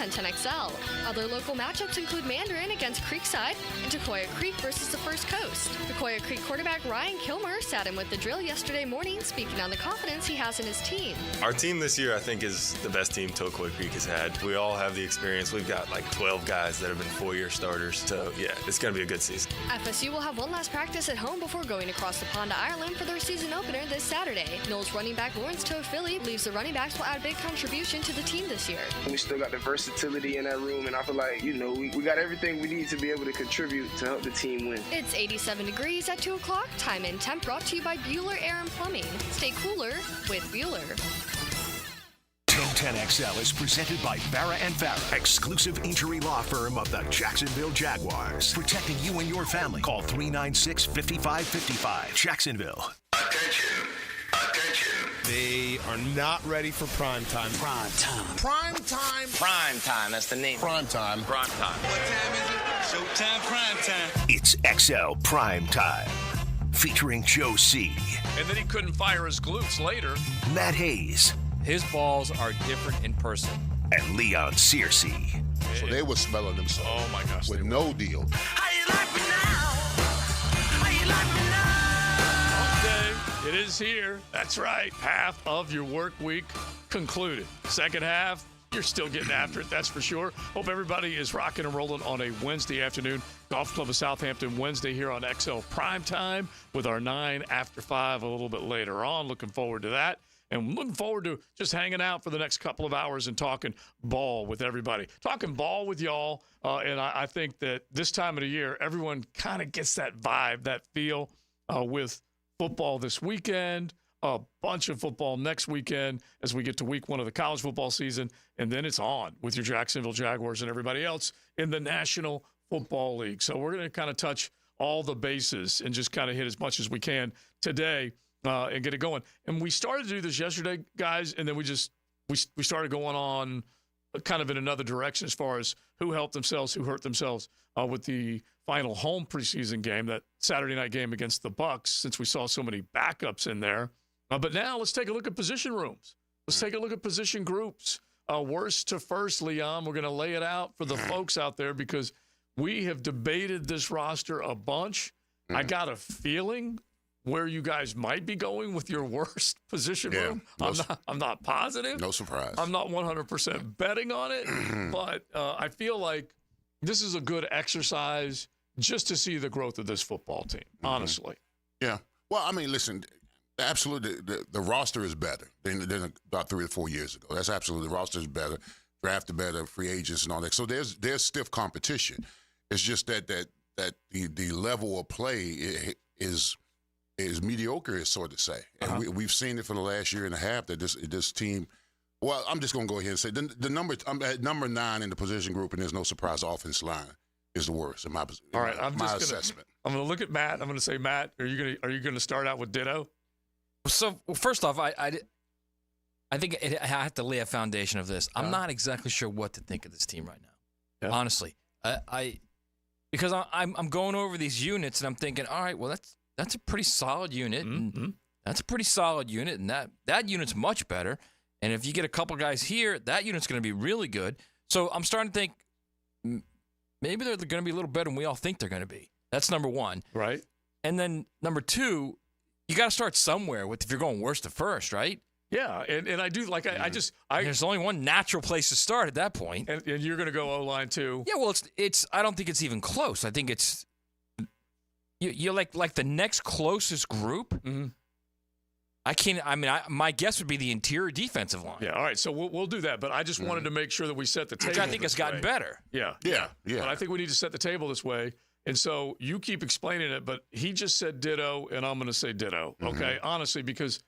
1010XL. Other local matchups include Mandarin against Creekside and Tequoia Creek versus the First Coast. Tequoia Creek quarterback Ryan Kilmer sat in with the drill yesterday morning, speaking on the confidence he has in his team. Our team this year, I think, is the best team Tequoia Creek has had. We all have the experience. We've got like 12 guys that have been four-year starters. So, yeah, it's going to be a good season. FSU will have one last practice at home before going across the pond to Ireland for their season opener this Saturday. Knowles running back Lawrence Toafili believes the running backs will add a big contribution to the team this year. We still got the versatility in that room, and I feel like, we got everything we need to be able to contribute to help the team win. It's 87 degrees at 2 o'clock. Time and temp brought to you by Bueller Air and Plumbing. Stay cooler with Bueller. 1010XL is presented by Farrah & Farrah, exclusive injury law firm of the Jacksonville Jaguars. Protecting you and your family. Call 396-5555. Jacksonville. Attention. They are not ready for prime time. Prime time. Prime time. Prime time. That's the name. Prime time. Prime time. What time is it? Showtime. Prime time. It's XL Prime Time. Featuring Joe C. And then he couldn't fire his glutes later. Matt Hayes. His balls are different in person. And Leon Searcy. So they were smelling themselves. Oh, my gosh. With no deal. How you like me now? How you like me now? Okay, it is here. That's right. Half of your work week concluded. Second half, you're still getting after it, that's for sure. Hope everybody is rocking and rolling on a Wednesday afternoon. Golf Club of Southampton Wednesday here on XL Prime Time with our 9 after 5 a little bit later on. Looking forward to that. And looking forward to just hanging out for the next couple of hours and talking ball with everybody. Talking ball with y'all. And I think that this time of the year, everyone kind of gets that vibe, that feel with football this weekend, a bunch of football next weekend as we get to week 1 of the college football season. And then it's on with your Jacksonville Jaguars and everybody else in the National Football League. So we're going to kind of touch all the bases and just kind of hit as much as we can today. And get it going. And we started to do this yesterday, guys, and then we started going on kind of in another direction as far as who helped themselves, who hurt themselves with the final home preseason game, that Saturday night game against the Bucs, since we saw so many backups in there. But now let's take a look at position rooms. Let's take a look at position groups. Worst to first, Leon. We're going to lay it out for the folks out there because we have debated this roster a bunch. I got a feeling where you guys might be going with your worst position room. I'm not positive. No surprise. I'm not 100% betting on it, but I feel like this is a good exercise just to see the growth of this football team, honestly. Yeah. Well, I mean, listen, absolutely, the roster is better than about 3 or 4 years ago. That's absolutely, the roster is better, drafted better, free agents and all that. So there's stiff competition. It's just that the level of play is mediocre, is sort of say. And we've seen it for the last year and a half that this team, well, I'm just going to go ahead and say the number, I'm at number 9 in the position group, and there's no surprise, offense line is the worst in my assessment. I'm going to look at Matt. I'm going to say, Matt, are you going to start out with ditto? So, first off, I think I have to lay a foundation of this. I'm not exactly sure what to think of this team right now. Yeah. Honestly, because I'm going over these units and I'm thinking, all right, well, that's a pretty solid unit, and that's a pretty solid unit, and that unit's much better. And if you get a couple guys here, that unit's going to be really good. So I'm starting to think maybe they're going to be a little better than we all think they're going to be. That's number one. Right. And then number 2, you got to start somewhere if you're going worst to first, right? Yeah, and I do, like, I there's only one natural place to start at that point. And you're going to go O-line too. Yeah, well, it's I don't think it's even close. I think it's you're like the next closest group. Mm-hmm. My guess would be the interior defensive line. Yeah, all right, so we'll do that. But I just wanted to make sure that we set the table. Which I think has gotten better. Yeah. But I think we need to set the table this way. And so you keep explaining it, but he just said ditto, and I'm going to say ditto, okay? Honestly, because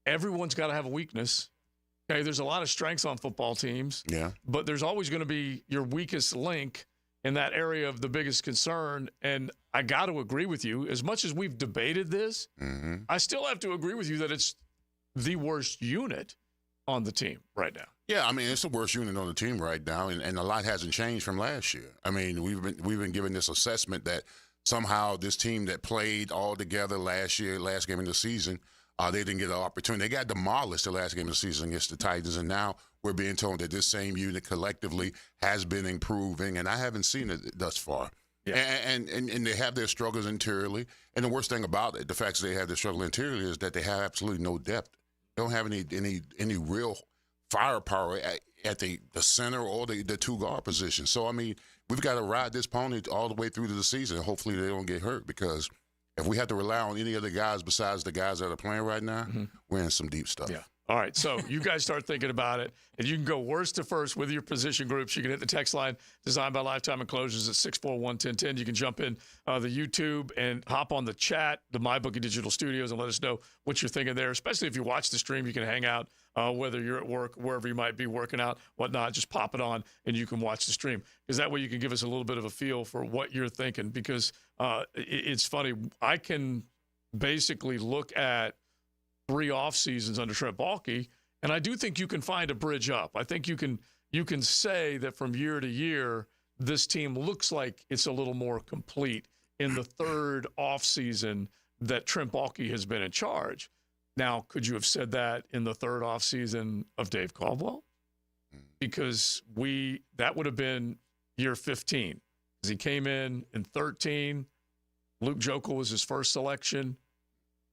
everyone's got to have a weakness. Okay, there's a lot of strengths on football teams. Yeah. But there's always going to be your weakest link in that area of the biggest concern. And I got to agree with you. As much as we've debated this, I still have to agree with you that it's the worst unit on the team right now. Yeah, I mean, it's the worst unit on the team right now, and a lot hasn't changed from last year. I mean, we've been given this assessment that somehow this team that played all together last year, last game of the season, They didn't get an opportunity. They got demolished the last game of the season against the Titans, and now we're being told that this same unit collectively has been improving, and I haven't seen it thus far. Yeah. And they have their struggles interiorly. And the worst thing about it, the fact that they have their struggle interiorly, is that they have absolutely no depth. They don't have any real firepower at the center or the two guard position. So, I mean, we've got to ride this pony all the way through to the season. Hopefully they don't get hurt, because if we have to rely on any other guys besides the guys that are playing right now, we're in some deep stuff. Yeah. All right, so you guys start thinking about it, and you can go worst to first with your position groups. You can hit the text line designed by Lifetime Enclosures at 641-1010. You can jump in the YouTube and hop on the chat, the MyBookie Digital Studios, and let us know what you're thinking there. Especially if you watch the stream, you can hang out, whether you're at work, wherever you might be working out, whatnot. Just pop it on, and you can watch the stream, because that way you can give us a little bit of a feel for what you're thinking. Because it's funny, I can basically look at 3 off seasons under Trent Baalke, and I do think you can find a bridge up. I think you can say that from year to year, this team looks like it's a little more complete in the 3rd off season that Trent Baalke has been in charge. Now, could you have said that in the 3rd off season of Dave Caldwell? Because that would have been year 15, because he came in 13. Luke Jokel was his first selection.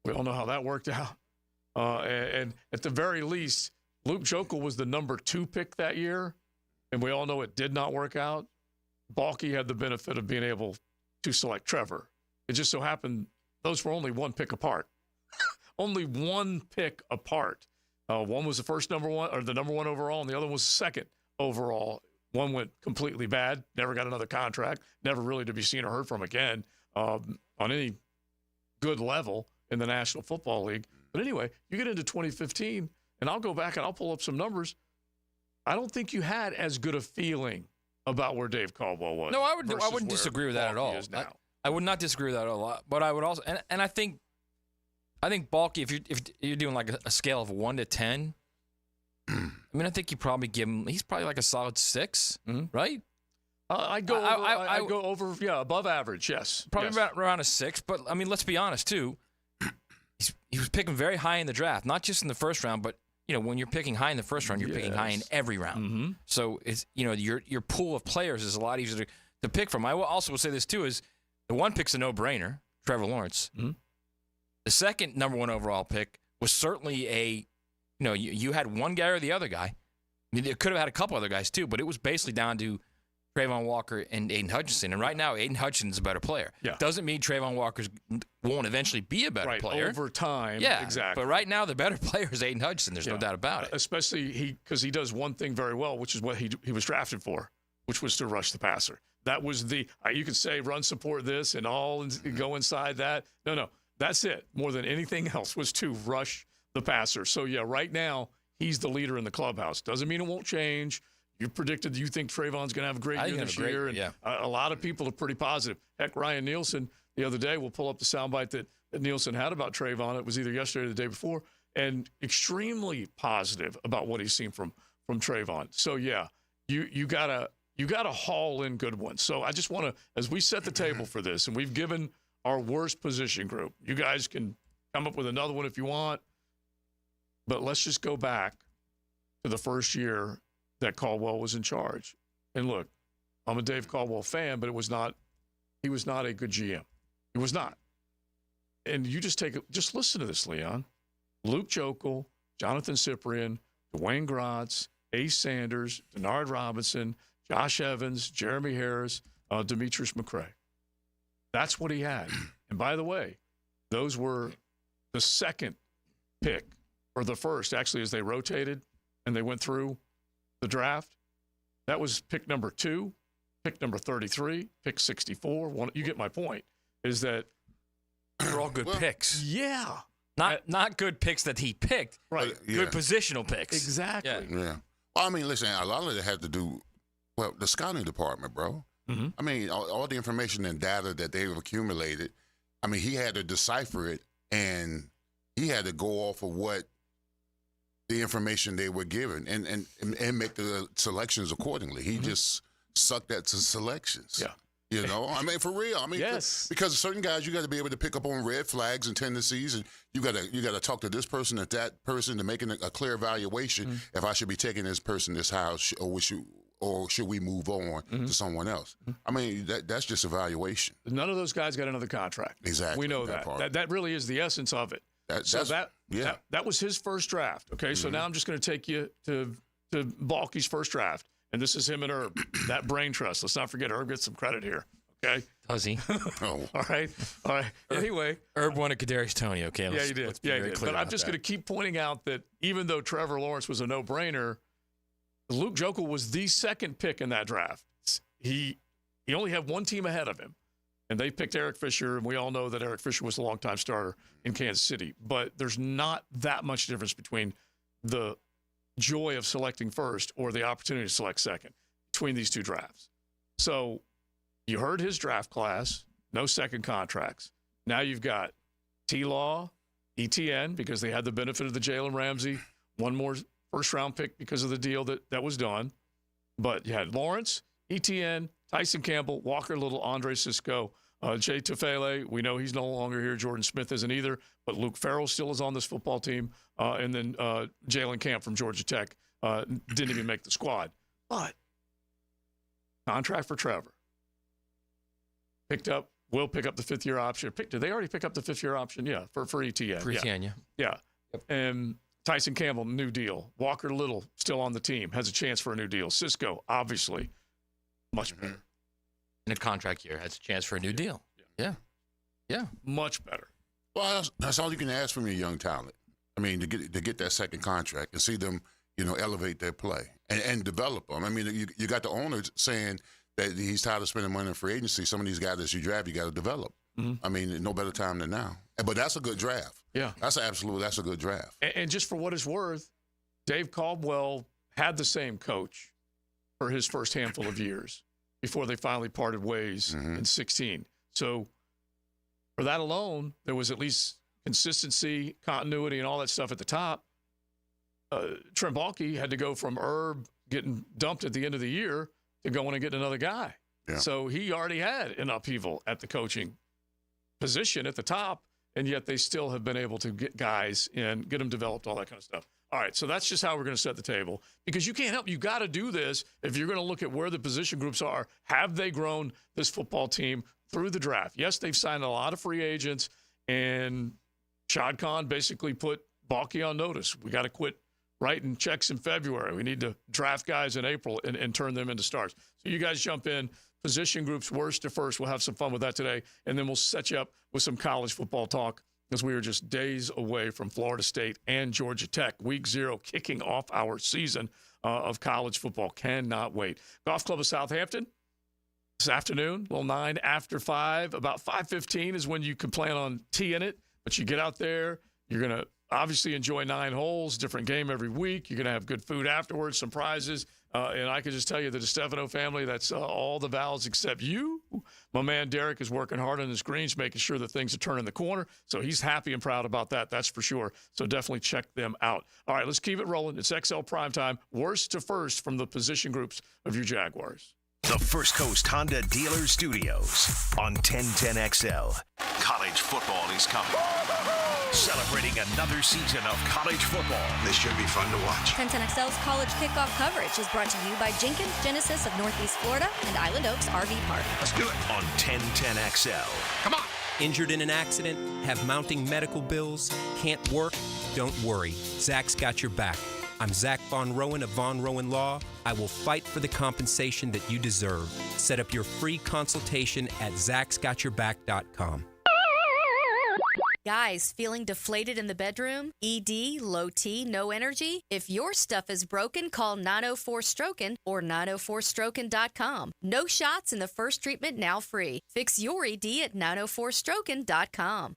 We all know how that worked out. And at the very least, Luke Jokel was the number 2 pick that year, and we all know it did not work out. Baalke had the benefit of being able to select Trevor. It just so happened those were only 1 pick apart. Only 1 pick apart. One was the first number 1, or the number 1 overall, and the other was the 2nd overall. One went completely bad, never got another contract, never really to be seen or heard from again on any good level in the National Football League. But anyway, you get into 2015, and I'll go back and I'll pull up some numbers. I don't think you had as good a feeling about where Dave Caldwell was. No, I wouldn't disagree with that at all. I would not disagree with that at all. But I would also, and I think Baalke, if you're doing like a scale of 1 to 10, I mean, I think you probably give him. He's probably like a solid 6, right? I go over, above average. Yes, probably around a 6. But I mean, let's be honest too. He was picking very high in the draft, not just in the first round, but when you're picking high in the first round, you're picking high in every round. So it's your pool of players is a lot easier to pick from. I will also say this too: is the 1 pick's a no-brainer, Trevor Lawrence. The 2nd number 1 overall pick was certainly you had one guy or the other guy. I mean, they could have had a couple other guys too, but it was basically down to Trayvon Walker and Aiden Hutchinson. And right now, Aiden Hutchinson's a better player. Yeah. Doesn't mean Trayvon Walker won't eventually be a better player. Over time. Yeah, exactly. But right now, the better player is Aiden Hutchinson. There's no doubt about it. Especially because he does one thing very well, which is what he was drafted for, which was to rush the passer. That was you could say run support this and go inside that. No. That's it. More than anything else was to rush the passer. So, right now, he's the leader in the clubhouse. Doesn't mean it won't change. You predicted you think Trayvon's going to have a great year this year, and a lot of people are pretty positive. Heck, Ryan Nielsen the other day, we'll pull up the soundbite that Nielsen had about Trayvon. It was either yesterday or the day before, and extremely positive about what he's seen from Trayvon. So you gotta haul in good ones. So I just want to, as we set the table for this, and we've given our worst position group. You guys can come up with another one if you want, but let's just go back to the first year that Caldwell was in charge. And look, I'm a Dave Caldwell fan, but he was not a good GM. He was not. And you just listen to this, Leon. Luke Jokel, Jonathan Cyprian, Dwayne Gratz, Ace Sanders, Denard Robinson, Josh Evans, Jeremy Harris, Demetrius McCray. That's what he had. And by the way, those were the 2nd pick, or the first, actually, as they rotated and they went through the draft. That was pick number 2, pick number 33, pick 64. You get my point, is that they're all good picks. Yeah. Not good picks that he picked. Right. Good positional picks. Exactly. Yeah. Well, I mean, listen, a lot of it had to do, the scouting department, bro. I mean, all the information and data that they've accumulated, I mean, he had to decipher it, and he had to go off of what the information they were given and make the selections accordingly. He just sucked at the selections. Yeah. You know, I mean, for real. I mean, yes. Because certain guys, you got to be able to pick up on red flags and tendencies, and you got to talk to this person, at that person, to make a clear evaluation if I should be taking this person this house, or should we move on to someone else. I mean, that's just evaluation. None of those guys got another contract. Exactly. We know that. That really is the essence of it. That was his first draft. Okay, so now I'm just going to take you to Balky's first draft. And this is him and Herb, that brain trust. Let's not forget, Herb gets some credit here. Okay? Does he? Oh. All right. Anyway. Herb won at Kadarius Toney, okay? Yeah, he did. But I'm just going to keep pointing out that even though Trevor Lawrence was a no-brainer, Luke Joeckel was the second pick in that draft. He only had one team ahead of him, and they picked Eric Fisher, and we all know that Eric Fisher was a longtime starter in Kansas City. But there's not that much difference between the joy of selecting first or the opportunity to select second between these two drafts. So you heard his draft class, no second contracts. Now you've got T-Law, ETN, because they had the benefit of the Jalen Ramsey, one more first-round pick because of the deal that was done. But you had Lawrence, ETN, Tyson Campbell, Walker Little, Andre Sisco, Jay Tufele. We know he's no longer here. Jordan Smith isn't either. But Luke Farrell still is on this football team. And then Jalen Camp from Georgia Tech didn't even make the squad. But contract for Trevor. Will pick up the fifth-year option. Did they already pick up the fifth-year option? Yeah, for ETN. For ETN, yeah. Yep. And Tyson Campbell, new deal. Walker Little, still on the team, has a chance for a new deal. Cisco, obviously, much better. In a contract year, has a chance for a new deal. Yeah. Much better. Well, that's all you can ask from your young talent. I mean, to get that second contract and see them, elevate their play and develop them. I mean, you got the owners saying that he's tired of spending money on free agency. Some of these guys that you draft, you got to develop. I mean, no better time than now. But that's a good draft. Yeah. That's a good draft. And just for what it's worth, Dave Caldwell had the same coach for his first handful of years before they finally parted ways in 16. So for that alone, there was at least consistency, continuity, and all that stuff at the top. Trent Baalke had to go from Herb getting dumped at the end of the year to going and getting another guy. Yeah. So he already had an upheaval at the coaching position at the top, and yet they still have been able to get guys and get them developed, all that kind of stuff. All right, so that's just how we're going to set the table, because you can't help. You got to do this if you're going to look at where the position groups are. Have they grown this football team through the draft? Yes, they've signed a lot of free agents, and Shad Khan basically put Baalke on notice. We got to quit writing checks in February. We need to draft guys in April and turn them into stars. So you guys jump in. Position groups, worst to first. We'll have some fun with that today, and then we'll set you up with some college football talk, because we are just days away from Florida State and Georgia Tech. Week 0 kicking off our season of college football. Cannot wait. Golf Club of Southampton this afternoon, little 9 after 5. About 5:15 is when you can plan on teeing it, but you get out there. You're going to obviously enjoy 9 holes, different game every week. You're going to have good food afterwards, some prizes. And I can just tell you that the Stefano family, that's all the Vals except you. My man Derek is working hard on his greens, making sure that things are turning the corner. So he's happy and proud about that, that's for sure. So definitely check them out. All right, let's keep it rolling. It's XL Primetime, worst to first from the position groups of your Jaguars. The First Coast Honda Dealer Studios on 1010XL. College football is coming. Celebrating another season of college football. This should be fun to watch. 1010XL's college kickoff coverage is brought to you by Jenkins Genesis of Northeast Florida and Island Oaks RV Park. Let's do it. On 1010XL. Come on. Injured in an accident? Have mounting medical bills? Can't work? Don't worry. Zach's got your back. I'm Zach Von Rowan of Von Rowan Law. I will fight for the compensation that you deserve. Set up your free consultation at zachsgotyourback.com. Guys, feeling deflated in the bedroom? ED, low T, no energy? If your stuff is broken, call 904-STROKEN or 904stroken.com. No shots in the first treatment, now free. Fix your ED at 904stroken.com.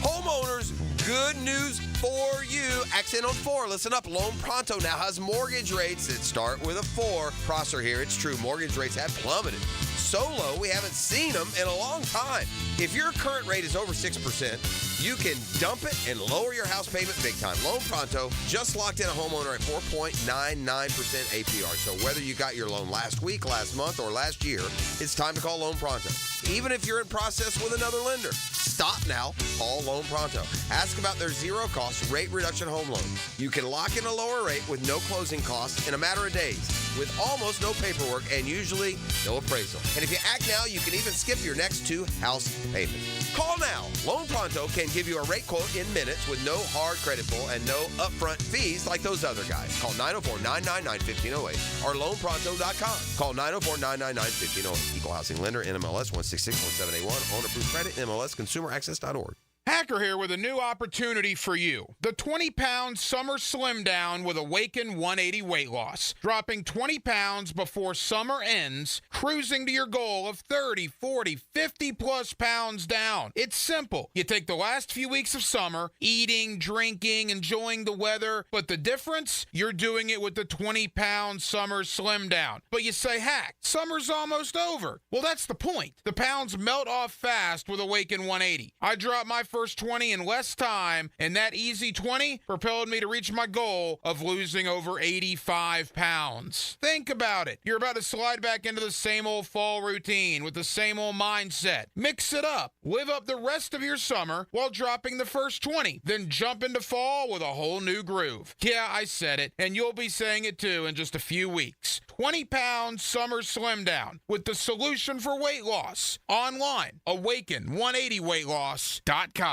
Homeowners, good news for you. Accent on 4. Listen up. Loan Pronto now has mortgage rates that start with a 4. Prosser here. It's true. Mortgage rates have plummeted. So low, we haven't seen them in a long time. If your current rate is over 6%, you can dump it and lower your house payment big time. Loan Pronto just locked in a homeowner at 4.99% APR. So whether you got your loan last week, last month, or last year, it's time to call Loan Pronto. Even if you're in process with another lender, stop now. Call Loan Pronto. Ask about their zero-cost rate reduction home loan. You can lock in a lower rate with no closing costs in a matter of days, with almost no paperwork and usually no appraisal. And if you act now, you can even skip your next 2 house payments. Call now. Loan Pronto can give you a rate quote in minutes with no hard credit pull and no upfront fees like those other guys. Call 904-999-1508 or loanpronto.com. Call 904-999-1508. Equal housing lender, NMLS 1661781. Owner approved credit, NMLS consumeraccess.org. Hacker here with a new opportunity for you. The 20-pound summer slim down with Awaken 180 weight loss. Dropping 20 pounds before summer ends, cruising to your goal of 30, 40, 50-plus pounds down. It's simple. You take the last few weeks of summer, eating, drinking, enjoying the weather, but the difference? You're doing it with the 20-pound summer slim down. But you say, Hack, summer's almost over. Well, that's the point. The pounds melt off fast with Awaken 180. I dropped my first 20 in less time, and that easy 20 propelled me to reach my goal of losing over 85 pounds. Think about it. You're about to slide back into the same old fall routine with the same old mindset. Mix it up. Live up the rest of your summer while dropping the first 20. Then jump into fall with a whole new groove. Yeah, I said it, and you'll be saying it too in just a few weeks. 20-pound summer slim down with the solution for weight loss. Online, awaken180weightloss.com.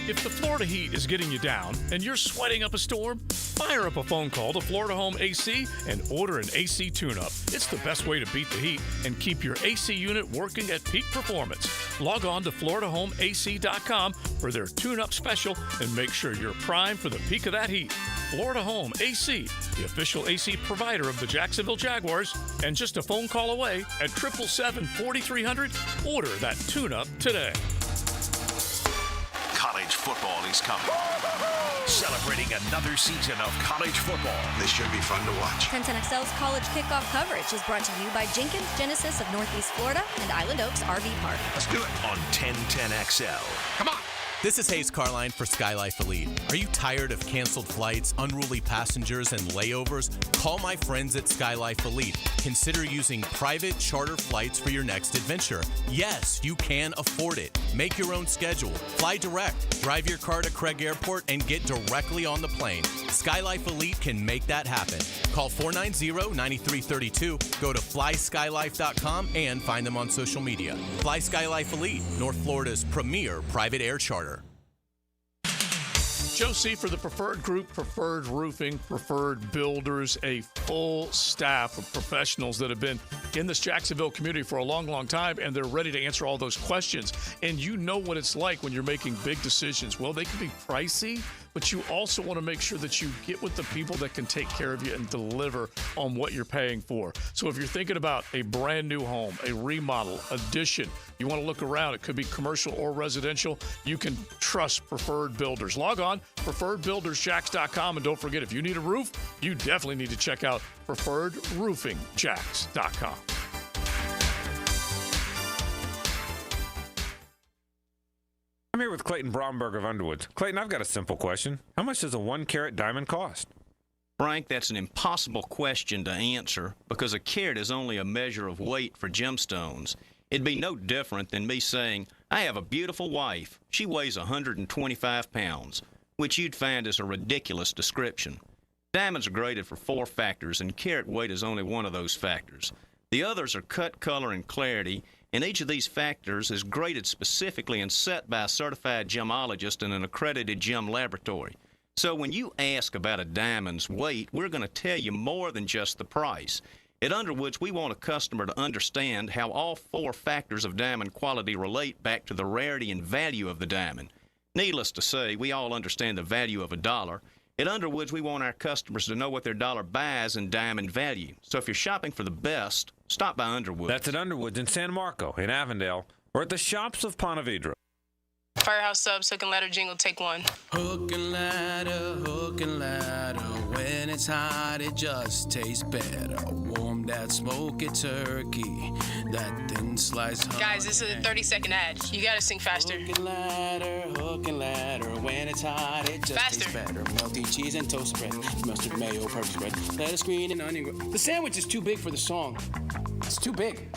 If the Florida heat is getting you down and you're sweating up a storm, fire up a phone call to Florida Home AC and order an AC tune-up. It's the best way to beat the heat and keep your AC unit working at peak performance. Log on to FloridaHomeAC.com for their tune-up special and make sure you're primed for the peak of that heat. Florida Home AC, the official AC provider of the Jacksonville Jaguars, and just a phone call away at 777-4300. Order that tune-up today. College football is coming. Celebrating another season of college football. This should be fun to watch. 1010XL's college kickoff coverage is brought to you by Jenkins Genesis of Northeast Florida and Island Oaks RV Park. Let's do it. On 1010XL. Come on. This is Hayes Carline for SkyLife Elite. Are you tired of canceled flights, unruly passengers, and layovers? Call my friends at SkyLife Elite. Consider using private charter flights for your next adventure. Yes, you can afford it. Make your own schedule. Fly direct. Drive your car to Craig Airport and get directly on the plane. SkyLife Elite can make that happen. Call 490-9332. Go to flyskylife.com and find them on social media. Fly SkyLife Elite, North Florida's premier private air charter. Joe C. for the Preferred Group, Preferred Roofing, Preferred Builders, a full staff of professionals that have been in this Jacksonville community for a long, long time, and they're ready to answer all those questions. And you know what it's like when you're making big decisions. Well, they can be pricey, but you also want to make sure that you get with the people that can take care of you and deliver on what you're paying for. So if you're thinking about a brand new home, a remodel, addition, you want to look around, it could be commercial or residential, you can trust Preferred Builders. Log on, preferredbuildersjacks.com, and don't forget, if you need a roof, you definitely need to check out preferredroofingjacks.com. I'm here with Clayton Bromberg of Underwoods. Clayton, I've got a simple question. How much does a 1-carat diamond cost? Frank, that's an impossible question to answer because a carat is only a measure of weight for gemstones. It'd be no different than me saying, I have a beautiful wife. She weighs 125 pounds, which you'd find is a ridiculous description. Diamonds are graded for 4 factors, and carat weight is only one of those factors. The others are cut, color, and clarity, and each of these factors is graded specifically and set by a certified gemologist in an accredited gem laboratory. So when you ask about a diamond's weight, we're going to tell you more than just the price. At Underwoods, we want a customer to understand how all 4 factors of diamond quality relate back to the rarity and value of the diamond. Needless to say, we all understand the value of a dollar. At Underwoods, we want our customers to know what their dollar buys in diamond value. So if you're shopping for the best, stop by Underwoods. That's at Underwoods in San Marco, in Avondale, or at the shops of Ponte Vedra. Firehouse Subs, Hook and Ladder jingle, take one. Hook and ladder, when it's hot, it just tastes better. Warm that smoky turkey, that thin slice. Guys, this is a 30-second ad. You gotta sing faster. Hook and ladder, when it's hot, it just tastes better. Melty cheese and toast spread, mustard mayo, purple spread, lettuce, green, and onion. The sandwich is too big for the song. It's too big.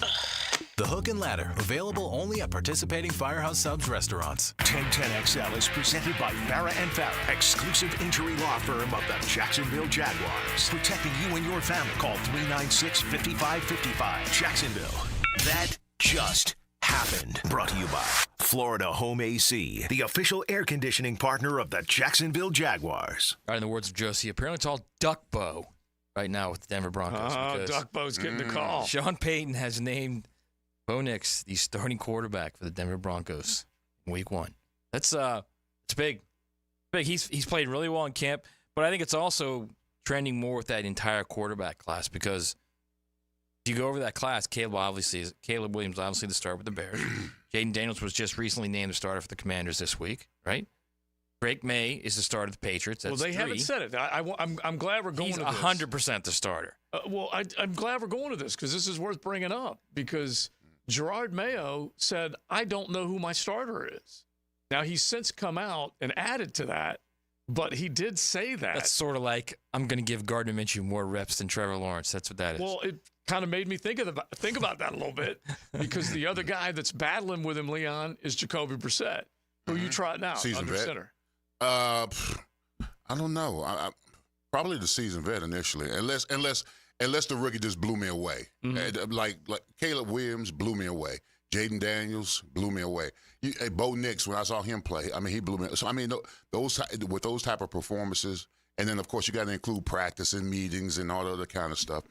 The Hook and Ladder, available only at participating Firehouse Subs restaurants. 1010XL is presented by Farrah & Farrah, exclusive injury law firm of the Jacksonville Jaguars. Protecting you and your family. Call 396-5555. Jacksonville. That just happened. Brought to you by Florida Home AC, the official air conditioning partner of the Jacksonville Jaguars. All right, in the words of Josie, apparently it's all duck bow right now with the Denver Broncos. Oh, duck bow's getting the call. Sean Payton has named Bo Nix the starting quarterback for the Denver Broncos in Week 1. That's it's big. Big. He's played really well in camp, but I think it's also trending more with that entire quarterback class because if you go over that class, Caleb Williams obviously the starter with the Bears. Jaden Daniels was just recently named the starter for the Commanders this week, right? Drake May is the starter of the Patriots. That's well, they 3. haven't said it. I'm glad we're going He's to this. 100% the starter. I'm glad we're going to this because this is worth bringing up because Gerard Mayo said, I don't know who my starter is. Now, he's since come out and added to that, but he did say that. That's sort of like, I'm going to give Gardner Minshew more reps than Trevor Lawrence. That's what that is. Well, it kind of made me think about that a little bit because the other guy that's battling with him, Leon, is Jacoby Brissett, who you trotting out under center. I don't know. Probably the seasoned vet initially, unless the rookie just blew me away. Like Caleb Williams blew me away. Jaden Daniels blew me away. Bo Nix, when I saw him play, I mean, he blew me. So I mean, with those type of performances, and then of course you got to include practice and meetings and all the other kind of stuff,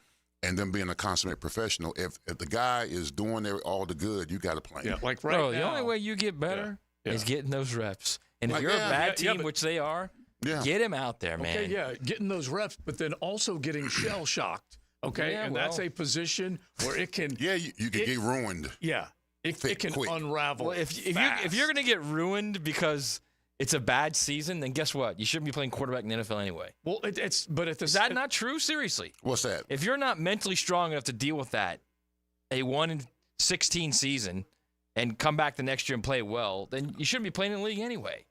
and then being a consummate professional. If the guy is doing all the good, you got to play him. Yeah, like right now. The only way you get better is getting those reps. And if you're a bad team, which they are, get him out there, man. Okay, yeah, getting those reps, but then also getting shell-shocked, okay? Yeah, and that's a position where it can... Yeah, you can get ruined. Yeah, it can unravel Well, if you're going to get ruined because it's a bad season, then guess what? You shouldn't be playing quarterback in the NFL anyway. Well, is that not true? Seriously. What's that? If you're not mentally strong enough to deal with that, a 1-16 season, and come back the next year and play well, then you shouldn't be playing in the league anyway.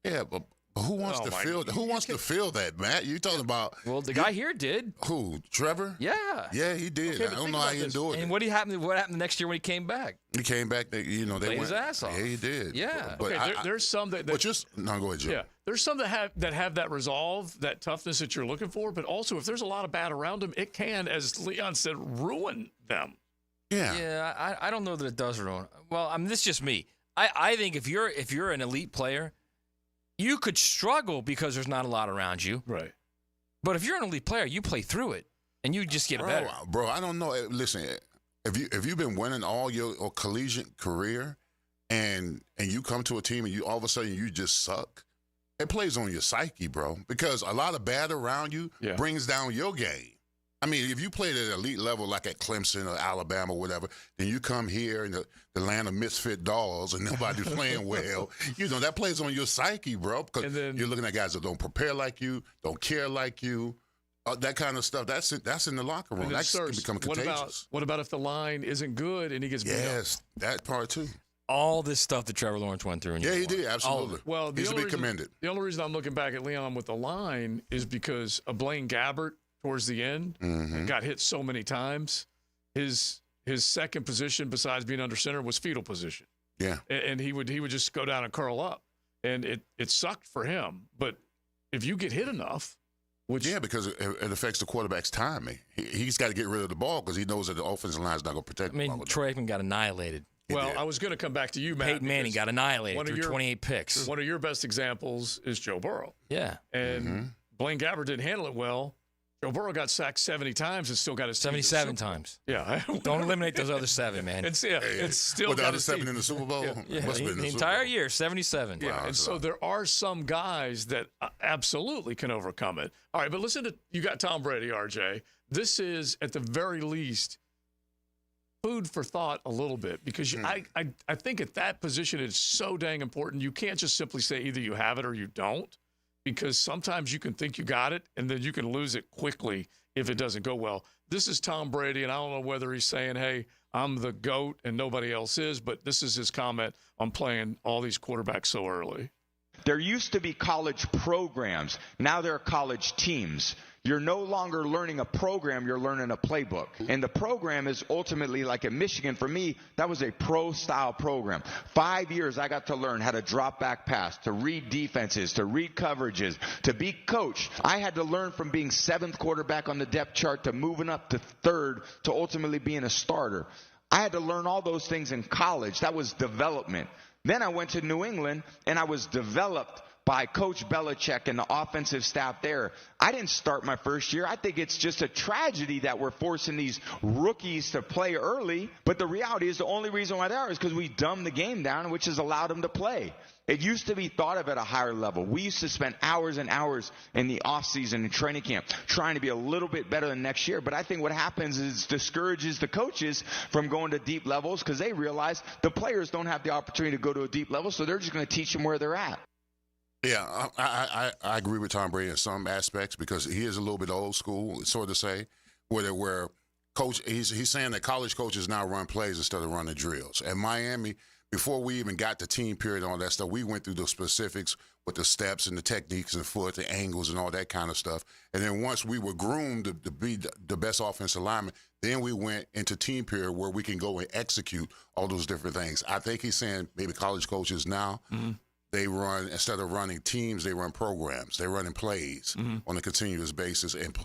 Yeah, but who wants to feel? Who wants to feel that, Matt? You talking about? Well, the guy here did. Who? Trevor? Yeah. Yeah, he did. Okay, I don't know how he endured it. And what happened the next year when he came back? He came back. They played went his ass off. Yeah, he did. Yeah. But okay, there's some that. But just no, go ahead, Joe. Yeah, there's some that have that resolve, that toughness that you're looking for. But also, if there's a lot of bad around them, it can, as Leon said, ruin them. Yeah. Yeah, I don't know that it does ruin. Well, I mean, this is just me. I think if you're an elite player, you could struggle because there's not a lot around you. Right. But if you're an elite player, you play through it and you just get better. Bro, I don't know. Listen, if you've been winning all your collegiate career and you come to a team and you all of a sudden you just suck, it plays on your psyche, bro. Because a lot of bad around you brings down your game. I mean, if you played at an elite level like at Clemson or Alabama or whatever, then you come here in the land of misfit dolls and nobody's playing well. You know, that plays on your psyche, bro, because you're looking at guys that don't prepare like you, don't care like you, that kind of stuff. That's in the locker room. That can become contagious. What about if the line isn't good and he gets beat up? Yes, that part too. All this stuff that Trevor Lawrence went through. Yeah, he did, absolutely. Well, he should be commended. The only reason I'm looking back at Leon with the line is because of Blaine Gabbert towards the end, got hit so many times. His second position besides being under center was fetal position. Yeah. And he would just go down and curl up. And it sucked for him. But if you get hit enough, because it affects the quarterback's timing. He's got to get rid of the ball because he knows that the offensive line is not going to protect him. I mean, Troy Aikman got annihilated. Well, I was going to come back to you, Matt. Peyton Manning got annihilated through 28 picks. One of your best examples is Joe Burrow. Yeah. And Blaine Gabbert didn't handle it well. Joe Burrow got sacked 70 times and still got his 77 times. Yeah. Don't eliminate those other 7, man. It's still got the 7 in the Super Bowl? Yeah. The entire year, 77. Yeah, and so there are some guys that absolutely can overcome it. All right, but listen to, you got Tom Brady, RJ. This is, at the very least, food for thought a little bit because I think at that position it's so dang important. You can't just simply say either you have it or you don't, because sometimes you can think you got it and then you can lose it quickly if it doesn't go well. This is Tom Brady, and I don't know whether he's saying, hey, I'm the GOAT and nobody else is, but this is his comment on playing all these quarterbacks so early. There used to be college programs. Now there are college teams. You're no longer learning a program, you're learning a playbook. And the program is ultimately, like at Michigan, for me, that was a pro-style program. 5 years I got to learn how to drop back pass, to read defenses, to read coverages, to be coached. I had to learn from being 7th quarterback on the depth chart to moving up to 3rd to ultimately being a starter. I had to learn all those things in college. That was development. Then I went to New England, and I was developed by Coach Belichick and the offensive staff there. I didn't start my first year. I think it's just a tragedy that we're forcing these rookies to play early. But the reality is the only reason why they are is because we dumbed the game down, which has allowed them to play. It used to be thought of at a higher level. We used to spend hours and hours in the offseason and training camp trying to be a little bit better than next year. But I think what happens is it discourages the coaches from going to deep levels because they realize the players don't have the opportunity to go to a deep level, so they're just going to teach them where they're at. Yeah, I agree with Tom Brady in some aspects because he is a little bit old school, sort of say, where coach he's saying that college coaches now run plays instead of running drills. At Miami, before we even got the team period and all that stuff, we went through the specifics with the steps and the techniques and foot, the angles and all that kind of stuff. And then once we were groomed to be the best offensive lineman, then we went into team period where we can go and execute all those different things. I think he's saying maybe college coaches now, they run, instead of running teams, they run programs. They're running plays on a continuous basis, and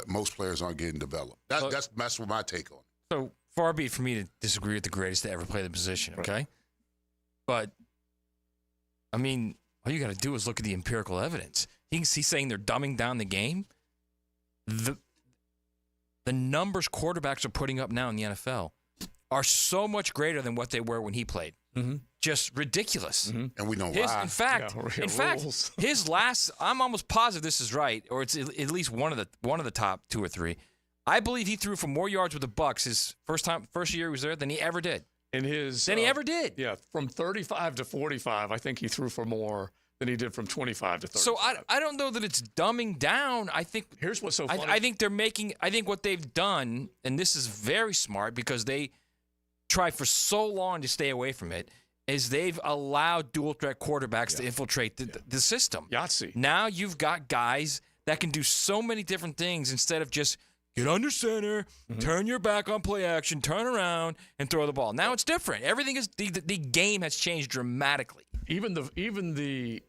most players aren't getting developed. That's what my take on it. So far be it for me to disagree with the greatest to ever play the position, okay? Right. But, I mean, all you got to do is look at the empirical evidence. He's saying they're dumbing down the game. The numbers quarterbacks are putting up now in the NFL are so much greater than what they were when he played. Just ridiculous. And we know why. In fact, his last, I'm almost positive this is right, or it's at least one of the top 2 or 3. I believe he threw for more yards with the Bucs his first year he was there than he ever did. Than he ever did. Yeah, from 35 to 45, I think he threw for more than he did from 25 to 35. So I don't know that it's dumbing down. I think here's what's so funny. I think what they've done, and this is very smart because they tried for so long to stay away from it, is they've allowed dual threat quarterbacks to infiltrate the system. Yahtzee. Now you've got guys that can do so many different things instead of just get under center, turn your back on play action, turn around, and throw the ball. Now it's different. Everything is the game has changed dramatically. Even the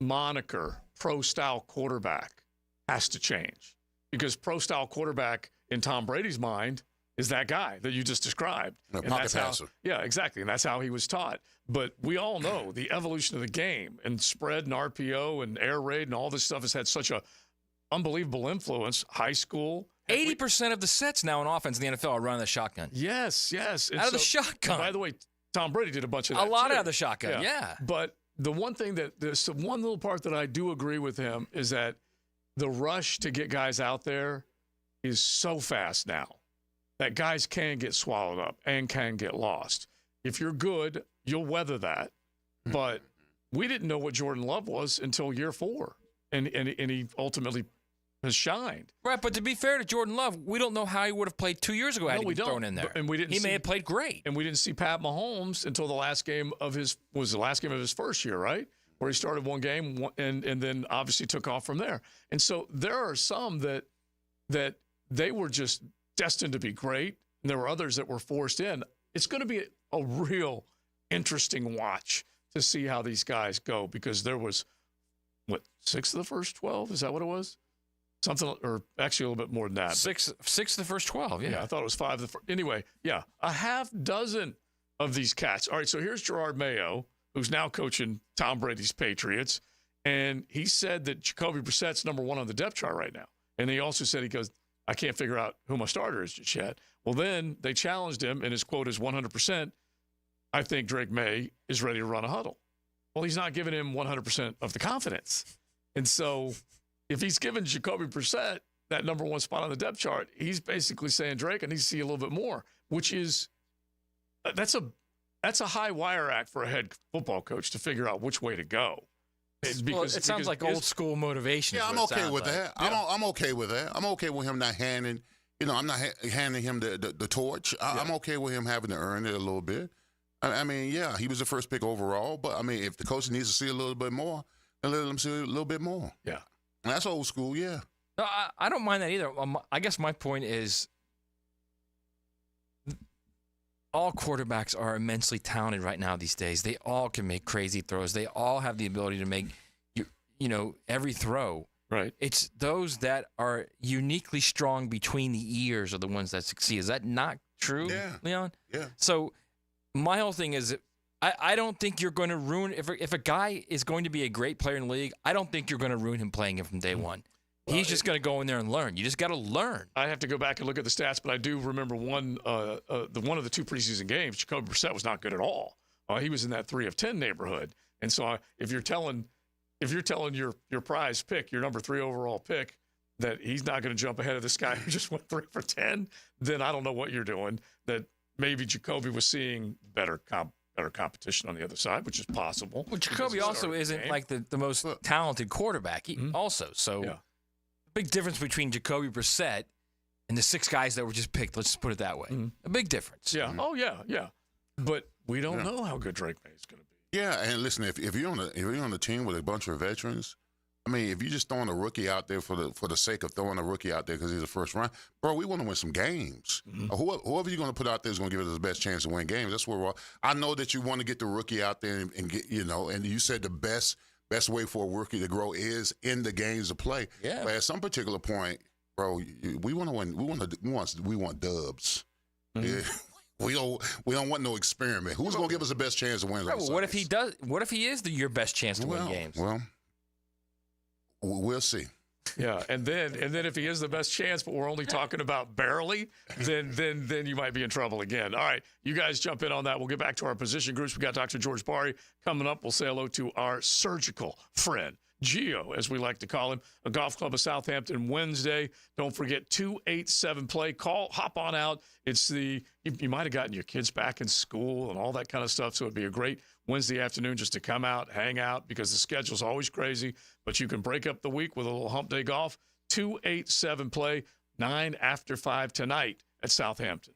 moniker pro-style quarterback has to change because pro-style quarterback in Tom Brady's mind is that guy that you just described. A pocket passer. Yeah, exactly. And that's how he was taught. But we all know the evolution of the game and spread and RPO and air raid and all this stuff has had such a unbelievable influence. High school. 80% of the sets now in offense in the NFL are running the shotgun. Yes. Out of the shotgun. By the way, Tom Brady did a bunch of that. A lot too. out of the shotgun, yeah. But the one thing there's one little part that I do agree with him is that the rush to get guys out there is so fast now that guys can get swallowed up and can get lost. If you're good, you'll weather that. But we didn't know what Jordan Love was until year 4, and he ultimately has shined. Right, but to be fair to Jordan Love, we don't know how he would have played 2 years ago had he been thrown in there. And we didn't. He may have played great. And we didn't see Pat Mahomes until the last game of his first year, right? Where he started one game and then obviously took off from there. And so there are some that they were just destined to be great, and there were others that were forced in. It's going to be a real interesting watch to see how these guys go because there was, 6 of the first 12? Is that what it was? Something, or actually a little bit more than that. 6 of the first 12, yeah. I thought it was 5 of the first. Anyway, yeah, a half dozen of these cats. All right, so here's Gerard Mayo, who's now coaching Tom Brady's Patriots, and he said that Jacoby Brissett's number 1 on the depth chart right now. And he also said, he goes, I can't figure out who my starter is just yet. Well, then they challenged him, and his quote is 100%. I think Drake May is ready to run a huddle. Well, he's not giving him 100% of the confidence. And so if he's given Jacoby Brissett that number 1 spot on the depth chart, he's basically saying, Drake, I need to see a little bit more, which is that's a high wire act for a head football coach to figure out which way to go. It sounds like old school motivation. Yeah, I'm okay with that. I'm okay with that. I'm okay with him not handing. I'm not handing him the torch. I'm okay with him having to earn it a little bit. I mean, yeah, he was the first pick overall, but I mean, if the coach needs to see a little bit more, then let him see a little bit more. Yeah, and that's old school. Yeah. No, I don't mind that either. I guess my point is, all quarterbacks are immensely talented right now these days. They all can make crazy throws. They all have the ability to make, every throw. Right. It's those that are uniquely strong between the ears are the ones that succeed. Is that not true, Leon? Yeah. So my whole thing is, I don't think you're going to ruin if a guy is going to be a great player in the league. I don't think you're going to ruin him playing him from day one. Well, he's just going to go in there and learn. You just got to learn. I have to go back and look at the stats, but I do remember one of the 2 preseason games. Jacoby Brissett was not good at all. He was in that 3 of 10 neighborhood. And so if you're telling your prize pick, your number 3 overall pick, that he's not going to jump ahead of this guy who just went 3 for 10, then I don't know what you're doing. That maybe Jacoby was seeing better competition on the other side, which is possible. Well, Jacoby also isn't like the most talented quarterback. Also, so. Yeah. Big difference between Jacoby Brissett and the 6 guys that were just picked. Let's just put it that way. A big difference. Yeah. Oh yeah. But we don't know how good Drake May is going to be. Yeah, and listen, if you're on a team with a bunch of veterans, I mean, if you're just throwing a rookie out there for the sake of throwing a rookie out there because he's a first round, bro, we want to win some games. Whoever you're going to put out there is going to give us the best chance to win games. That's where I know that you want to get the rookie out there and get and you said the best way for a rookie to grow is in the games of play. Yeah. But at some particular point, bro, we want to win. We want dubs. Yeah. We don't want no experiment. Who's going to give us the best chance to win? Right, well, what if he does? What if he is your best chance to win games? Well, we'll see. Yeah, and then if he is the best chance, but we're only talking about barely, then you might be in trouble again. All right, you guys jump in on that. We'll get back to our position groups. We got Dr. George Bari coming up. We'll say hello to our surgical friend, Gio, as we like to call him, a golf club of Southampton Wednesday. Don't forget 287-play. Hop on out. It's you might have gotten your kids back in school and all that kind of stuff, so it'd be a great Wednesday afternoon just to come out, hang out, because the schedule's always crazy, but you can break up the week with a little hump day golf. 287-play, 9 after 5 tonight at Southampton.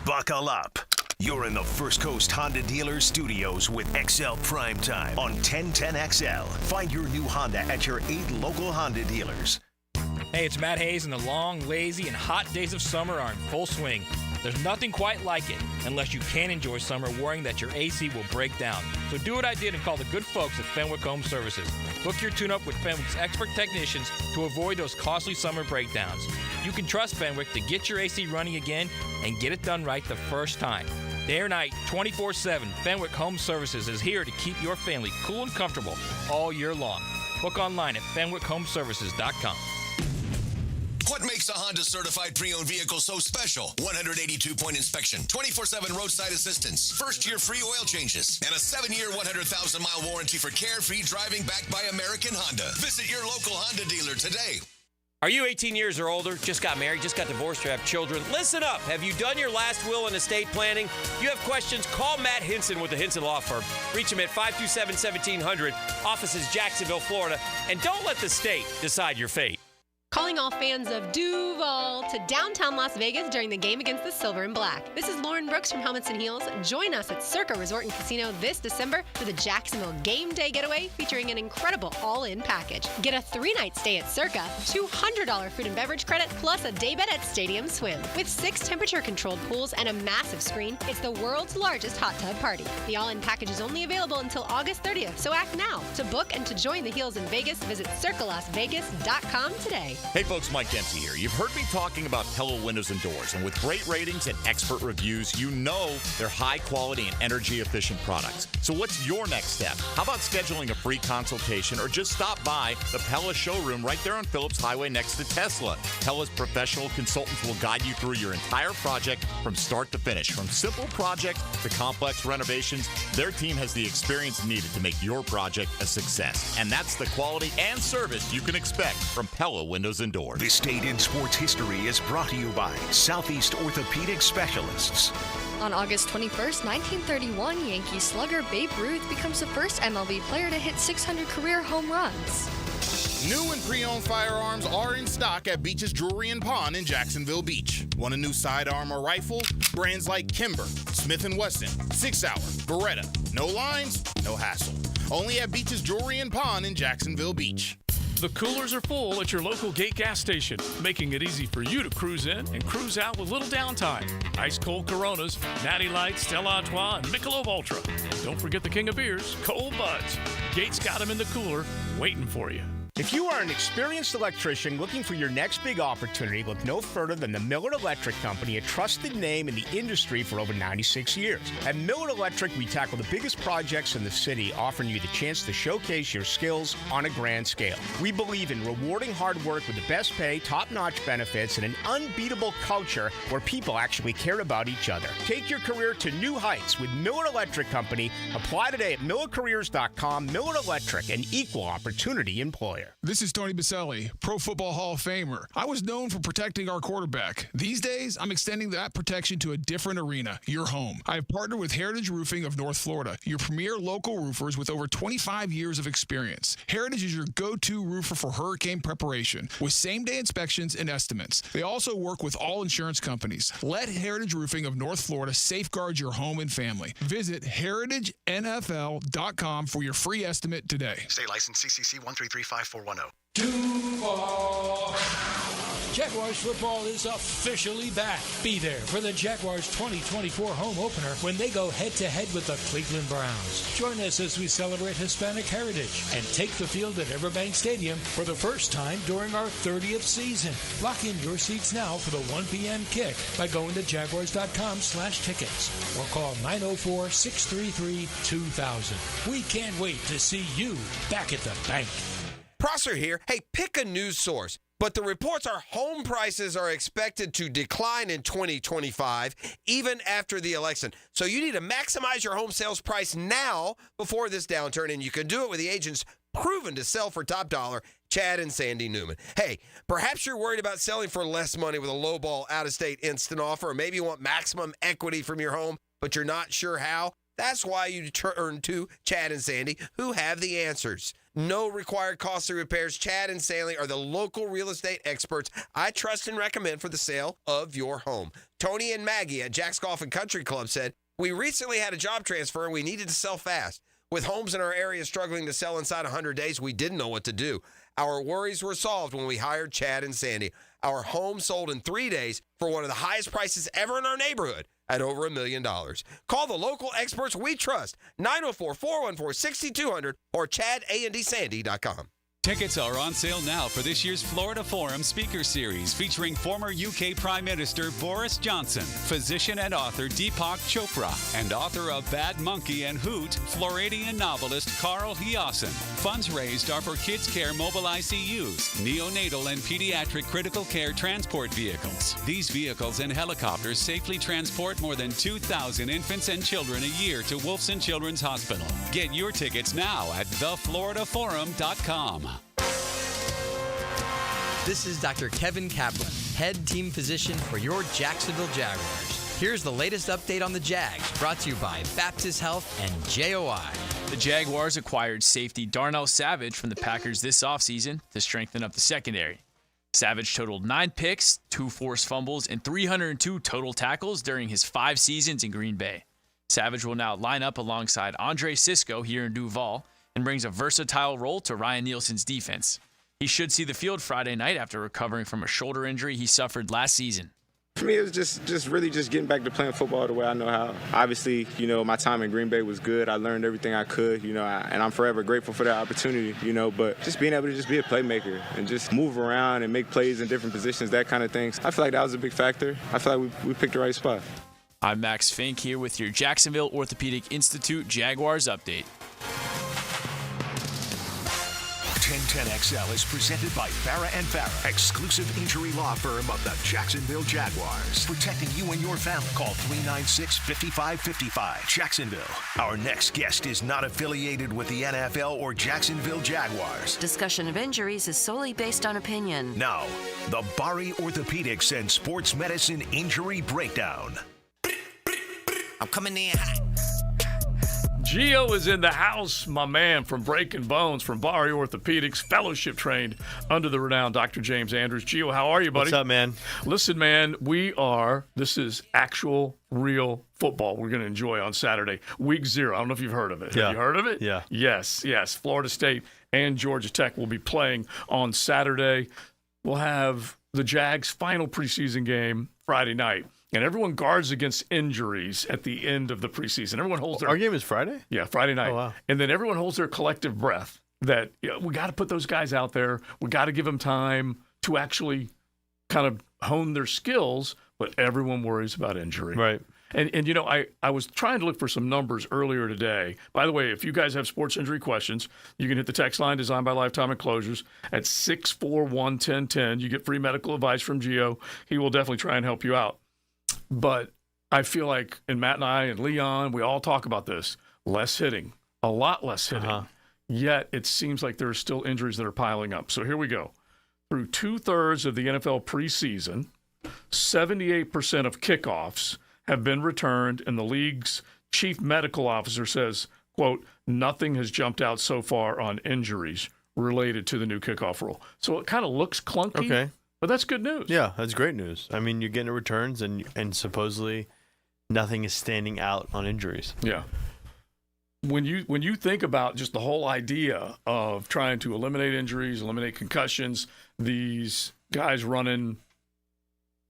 Buckle up. You're in the First Coast Honda Dealer Studios with XL Primetime on 1010XL. Find your new Honda at your 8 local Honda dealers. Hey, it's Matt Hayes, and the long, lazy, and hot days of summer are in full swing. There's nothing quite like it unless you can enjoy summer worrying that your AC will break down. So do what I did and call the good folks at Fenwick Home Services. Book your tune-up with Fenwick's expert technicians to avoid those costly summer breakdowns. You can trust Fenwick to get your AC running again and get it done right the first time. Day or night, 24/7, Fenwick Home Services is here to keep your family cool and comfortable all year long. Book online at FenwickHomeservices.com. What makes a Honda certified pre-owned vehicle so special? 182-point inspection, 24/7 roadside assistance, first-year free oil changes, and a 7-year, 100,000-mile warranty for carefree driving backed by American Honda. Visit your local Honda dealer today. Are you 18 years or older, just got married, just got divorced, or have children? Listen up. Have you done your last will and estate planning? You have questions? Call Matt Hinson with the Hinson Law Firm. Reach him at 527-1700. Office is Jacksonville, Florida. And don't let the state decide your fate. Calling all fans of Duval to downtown Las Vegas during the game against the Silver and Black. This is Lauren Brooks from Helmets and Heels. Join us at Circa Resort and Casino this December for the Jacksonville Game Day Getaway featuring an incredible all-in package. Get a 3-night stay at Circa, $200 food and beverage credit, plus a day bed at Stadium Swim. With 6 temperature-controlled pools and a massive screen, it's the world's largest hot tub party. The all-in package is only available until August 30th, so act now. To book and to join the Heels in Vegas, visit circalasvegas.com today. Hey folks, Mike Dempsey here. You've heard me talking about Pella Windows and Doors, and with great ratings and expert reviews, you know they're high quality and energy efficient products. So what's your next step? How about scheduling a free consultation or just stop by the Pella showroom right there on Phillips Highway next to Tesla? Pella's professional consultants will guide you through your entire project from start to finish. From simple projects to complex renovations, their team has the experience needed to make your project a success. And that's the quality and service you can expect from Pella Windows Windows and Doors. This Date in Sports History is brought to you by Southeast Orthopedic Specialists. On August 21st, 1931, Yankee slugger Babe Ruth becomes the first MLB player to hit 600 career home runs. New and pre-owned firearms are in stock at Beach's Jewelry and Pawn in Jacksonville Beach. Want a new sidearm or rifle? Brands like Kimber, Smith & Wesson, 6 Hour, Beretta. No lines, no hassle. Only at Beach's Jewelry and Pawn in Jacksonville Beach. The coolers are full at your local Gate gas station, making it easy for you to cruise in and cruise out with little downtime. Ice cold Coronas, Natty Light, Stella Artois, and Michelob Ultra. Don't forget the king of beers, Cold Buds. Gate's got them in the cooler, waiting for you. If you are an experienced electrician looking for your next big opportunity, look no further than the Miller Electric Company, a trusted name in the industry for over 96 years. At Miller Electric, we tackle the biggest projects in the city, offering you the chance to showcase your skills on a grand scale. We believe in rewarding hard work with the best pay, top-notch benefits, and an unbeatable culture where people actually care about each other. Take your career to new heights with Miller Electric Company. Apply today at millercareers.com. Miller Electric, an equal opportunity employer. This is Tony Baselli, Pro Football Hall of Famer. I was known for protecting our quarterback. These days, I'm extending that protection to a different arena, your home. I have partnered with Heritage Roofing of North Florida, your premier local roofers with over 25 years of experience. Heritage is your go-to roofer for hurricane preparation, with same-day inspections and estimates. They also work with all insurance companies. Let Heritage Roofing of North Florida safeguard your home and family. Visit heritagenfl.com for your free estimate today. State license CCC 1335410. Duval. Jaguars football is officially back. Be there for the Jaguars 2024 home opener when they go head-to-head with the Cleveland Browns. Join us as we celebrate Hispanic heritage and take the field at Everbank Stadium for the first time during our 30th season. Lock in your seats now for the 1 p.m. kick by going to jaguars.com/tickets or call 904-633-2000. We can't wait to see you back at the bank. Prosser here. Hey, pick a news source. But the reports are home prices are expected to decline in 2025, even after the election. So you need to maximize your home sales price now before this downturn, and you can do it with the agents proven to sell for top dollar, Chad and Sandy Newman. Hey, perhaps you're worried about selling for less money with a lowball out-of-state instant offer, or maybe you want maximum equity from your home, but you're not sure how. That's why you turn to Chad and Sandy, who have the answers. No required costly repairs. Chad and Sandy are the local real estate experts I trust and recommend for the sale of your home. Tony and Maggie at Jack's Golf and Country Club said, "We recently had a job transfer and we needed to sell fast. With homes in our area struggling to sell inside 100 days, we didn't know what to do. Our worries were solved when we hired Chad and Sandy. Our home sold in 3 days for one of the highest prices ever in our neighborhood at over $1 million. Call the local experts we trust, 904-414-6200 or chadandsandy.com. Tickets are on sale now for this year's Florida Forum Speaker Series featuring former UK Prime Minister Boris Johnson, physician and author Deepak Chopra, and author of Bad Monkey and Hoot, Floridian novelist Carl Hiaasen. Funds raised are for Kids Care Mobile ICUs, neonatal and pediatric critical care transport vehicles. These vehicles and helicopters safely transport more than 2,000 infants and children a year to Wolfson Children's Hospital. Get your tickets now at thefloridaforum.com. This is Dr. Kevin Kaplan, head team physician for your Jacksonville Jaguars. Here's the latest update on the Jags, brought to you by Baptist Health and JOI. The Jaguars acquired safety Darnell Savage from the Packers this offseason to strengthen up the secondary. Savage totaled 9 picks, 2 forced fumbles, and 302 total tackles during his 5 seasons in Green Bay. Savage will now line up alongside Andre Cisco here in Duval and brings a versatile role to Ryan Nielsen's defense. He should see the field Friday night after recovering from a shoulder injury he suffered last season. For me, it was just really getting back to playing football the way I know how. Obviously, my time in Green Bay was good. I learned everything I could, and I'm forever grateful for that opportunity, but just being able to just be a playmaker and just move around and make plays in different positions, that kind of thing. I feel like that was a big factor. I feel like we picked the right spot. I'm Max Fink here with your Jacksonville Orthopedic Institute Jaguars update. 1010XL is presented by Farah & Farah, exclusive injury law firm of the Jacksonville Jaguars. Protecting you and your family. Call 396-5555. Jacksonville. Our next guest is not affiliated with the NFL or Jacksonville Jaguars. Discussion of injuries is solely based on opinion. Now, the Bari Orthopedics and Sports Medicine Injury Breakdown. I'm coming in hot. Gio is in the house, my man from Breaking Bones, from Bari Orthopedics, fellowship trained under the renowned Dr. James Andrews. Gio, how are you, buddy? What's up, man? Listen, man, this is actual, real football we're going to enjoy on Saturday. Week 0. I don't know if you've heard of it. Yeah. Have you heard of it? Yeah. Yes. Florida State and Georgia Tech will be playing on Saturday. We'll have the Jags' final preseason game Friday night. And everyone guards against injuries at the end of the preseason. Everyone holds their... Our game is Friday? Yeah, Friday night. Oh, wow. And then everyone holds their collective breath that we got to put those guys out there. We got to give them time to actually kind of hone their skills, but everyone worries about injury. Right. And I was trying to look for some numbers earlier today. By the way, if you guys have sports injury questions, you can hit the text line designed by Lifetime Enclosures at 641-1010. You get free medical advice from Gio. He will definitely try and help you out. But I feel like, and Matt and I and Leon, we all talk about this, less hitting, a lot less hitting. Yet it seems like there are still injuries that are piling up. So here we go. Through 2/3 of the NFL preseason, 78% of kickoffs have been returned, and the league's chief medical officer says, quote, nothing has jumped out so far on injuries related to the new kickoff rule. So it kind of looks clunky. Okay. But that's good news. Yeah, that's great news. I mean, you're getting returns, and supposedly nothing is standing out on injuries. Yeah. When you think about just the whole idea of trying to eliminate injuries, eliminate concussions, these guys running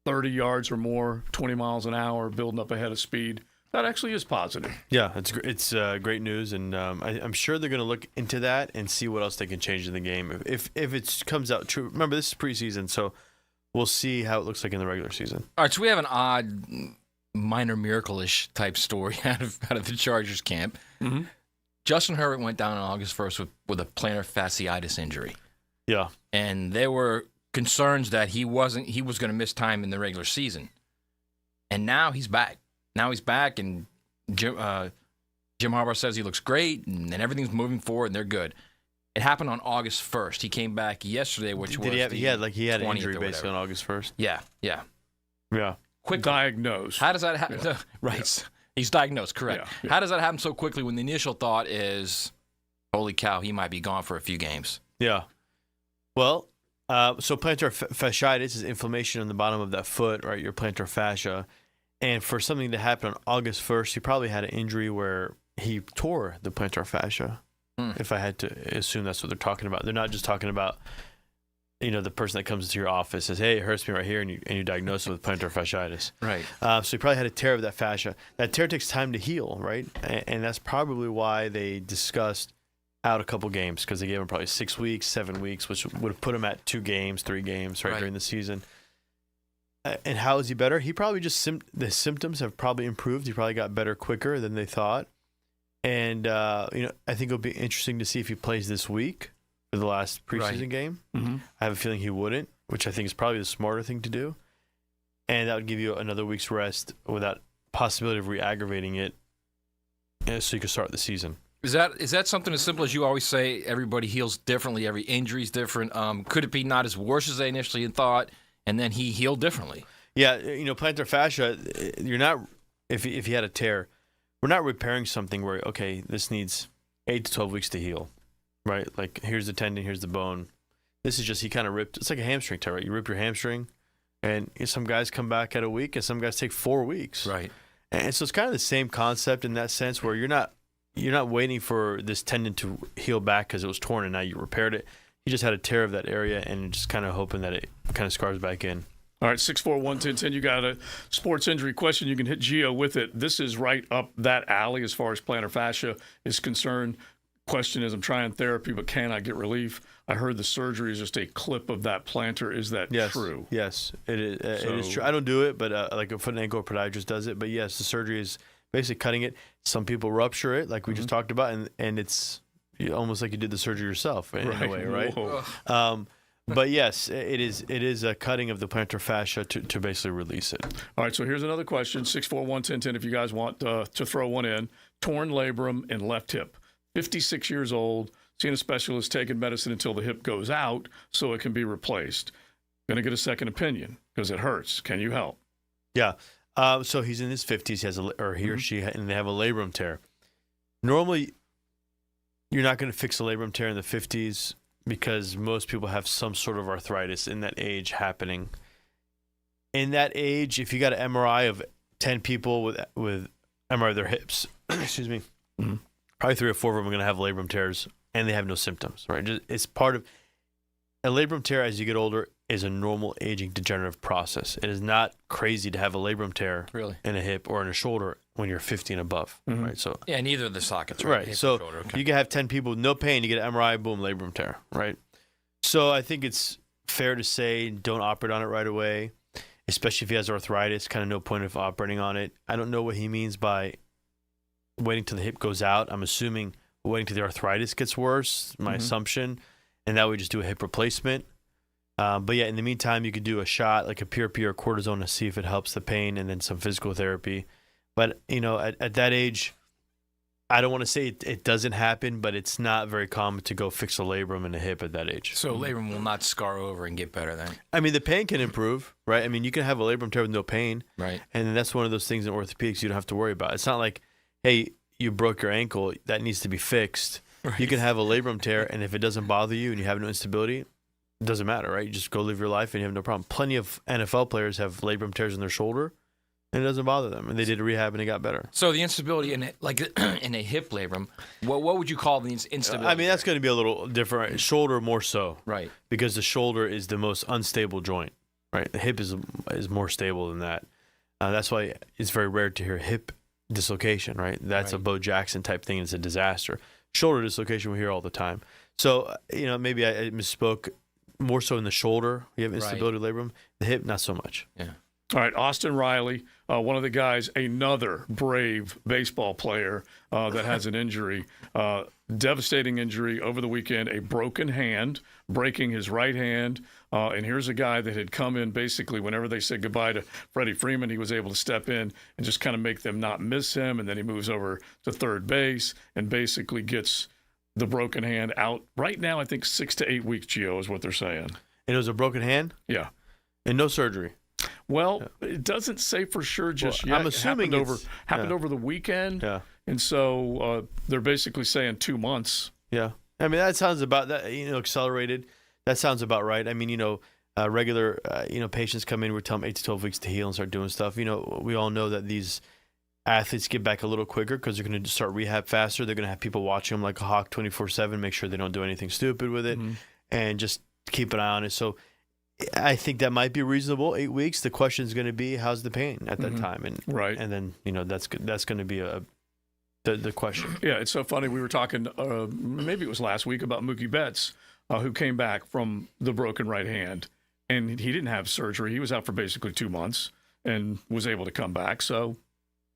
30 yards or more, 20 miles an hour, building up ahead of speed, that actually is positive. Yeah, it's great news, and I'm sure they're going to look into that and see what else they can change in the game. If it comes out true, remember this is preseason, so we'll see how it looks like in the regular season. All right, so we have an odd, minor miracle-ish type story out of the Chargers camp. Mm-hmm. Justin Herbert went down on August 1st with a plantar fasciitis injury. Yeah, and there were concerns that he was going to miss time in the regular season, and now he's back. And Jim Harbaugh says he looks great, and everything's moving forward, and they're good. It happened on August 1st. He came back yesterday, which was he had an injury basically on whatever. August 1st. Yeah. Quick diagnosed. How does that happen? Yeah. Right. Yeah. He's diagnosed, correct. Yeah. How does that happen so quickly when the initial thought is, holy cow, he might be gone for a few games? Yeah. Well, so plantar fasciitis is inflammation on the bottom of that foot, right? Your plantar fascia. And for something to happen on August 1st, he probably had an injury where he tore the plantar fascia, if I had to assume that's what they're talking about. They're not just talking about, the person that comes into your office says, hey, it hurts me right here, and you diagnose it with plantar fasciitis. Right. So he probably had a tear of that fascia. That tear takes time to heal, right? And that's probably why they discussed out a couple games, because they gave him probably 6 weeks, 7 weeks, which would have put him at 2 games, 3 games, right, during the season. And how is he better? He probably just the symptoms have probably improved. He probably got better quicker than they thought. And I think it'll be interesting to see if he plays this week for the last preseason game. Mm-hmm. I have a feeling he wouldn't, which I think is probably the smarter thing to do. And that would give you another week's rest without possibility of re-aggravating it, so you can start the season. Is that something as simple as you always say? Everybody heals differently. Every injury is different. Could it be not as worse as they initially thought? And then he healed differently. Yeah, plantar fascia, you're not, if you had a tear, we're not repairing something where, okay, this needs 8 to 12 weeks to heal, right? Like, here's the tendon, here's the bone. This is just, he kind of ripped, it's like a hamstring tear, right? You rip your hamstring, and some guys come back at a week, and some guys take 4 weeks. Right. And so it's kind of the same concept in that sense, where you're not waiting for this tendon to heal back because it was torn and now you repaired it. You just had a tear of that area and just kind of hoping that it kind of scars back in. All right, 641-1010. You got a sports injury question. You can hit Gio with it. This is right up that alley as far as plantar fascia is concerned. Question is, I'm trying therapy, but can I get relief? I heard the surgery is just a clip of that plantar. Is that true? Yes, it is. It is true. I don't do it, but like a foot and ankle podiatrist does it. But yes, the surgery is basically cutting it. Some people rupture it, like we just talked about, and it's almost like you did the surgery yourself in a way, right? But yes, it is a cutting of the plantar fascia to basically release it. All right, so here's another question, 641-1010 if you guys want to throw one in. Torn labrum and left hip. 56 years old, seeing a specialist, taking medicine until the hip goes out so it can be replaced. Going to get a second opinion because it hurts. Can you help? Yeah. So he's in his 50s, he or she, and they have a labrum tear. Normally, you're not going to fix a labrum tear in the 50s because most people have some sort of arthritis in that age happening. In that age, if you got an MRI of 10 people with MRI of their hips, excuse me, probably 3 or 4 of them are going to have labrum tears, and they have no symptoms, right? It's part of a labrum tear as you get older is a normal aging degenerative process. It is not crazy to have a labrum tear in a hip or in a shoulder when you're 50 and above, right? So neither of the sockets, right? So you can have 10 people with no pain, you get an MRI, boom, labrum tear, right? So I think it's fair to say don't operate on it right away, especially if he has arthritis. Kind of no point of operating on it. I don't know what he means by waiting till the hip goes out. I'm assuming waiting till the arthritis gets worse. My assumption, and that would just do a hip replacement. But yeah, in the meantime, you could do a shot like a PRP or cortisone to see if it helps the pain, and then some physical therapy. But at that age, I don't want to say it doesn't happen, but it's not very common to go fix a labrum in a hip at that age. So labrum will not scar over and get better then? I mean, the pain can improve, right? I mean, you can have a labrum tear with no pain, right? And that's one of those things in orthopedics you don't have to worry about. It's not like, hey, you broke your ankle, that needs to be fixed. Right. You can have a labrum tear, and if it doesn't bother you and you have no instability, it doesn't matter, right? You just go live your life and you have no problem. Plenty of NFL players have labrum tears in their shoulder, and it doesn't bother them. And they did a rehab and it got better. So the instability in a hip labrum, what would you call the instability? I mean, that's going to be a little different. Shoulder more so, right? Because the shoulder is the most unstable joint, right? The hip is more stable than that. That's why it's very rare to hear hip dislocation, right? That's a Bo Jackson type thing. It's a disaster. Shoulder dislocation we hear all the time. So maybe I misspoke. More so in the shoulder, you have instability labrum. The hip, not so much. Yeah. All right, Austin Riley, one of the guys, another brave baseball player that has an injury, devastating injury over the weekend, a broken hand, breaking his right hand. And here's a guy that had come in basically whenever they said goodbye to Freddie Freeman, he was able to step in and just kind of make them not miss him. And then he moves over to third base and basically gets the broken hand out right now. I think 6 to 8 weeks, Gio, is what they're saying. And it was a broken hand? Yeah. And no surgery? Well, it doesn't say for sure just yet. I'm assuming it happened over the weekend. Yeah. And so they're basically saying 2 months. Yeah. I mean, that sounds about that, accelerated. That sounds about right. I mean, regular, patients come in, we tell them 8 to 12 weeks to heal and start doing stuff. We all know that these athletes get back a little quicker because they're going to start rehab faster. They're going to have people watching them like a hawk 24/7, make sure they don't do anything stupid with it, and just keep an eye on it. So I think that might be reasonable, 8 weeks. The question is going to be, how's the pain at that time? And and then, that's going to be the question. Yeah, it's so funny. We were talking, maybe it was last week, about Mookie Betts, who came back from the broken right hand. And he didn't have surgery. He was out for basically 2 months and was able to come back. So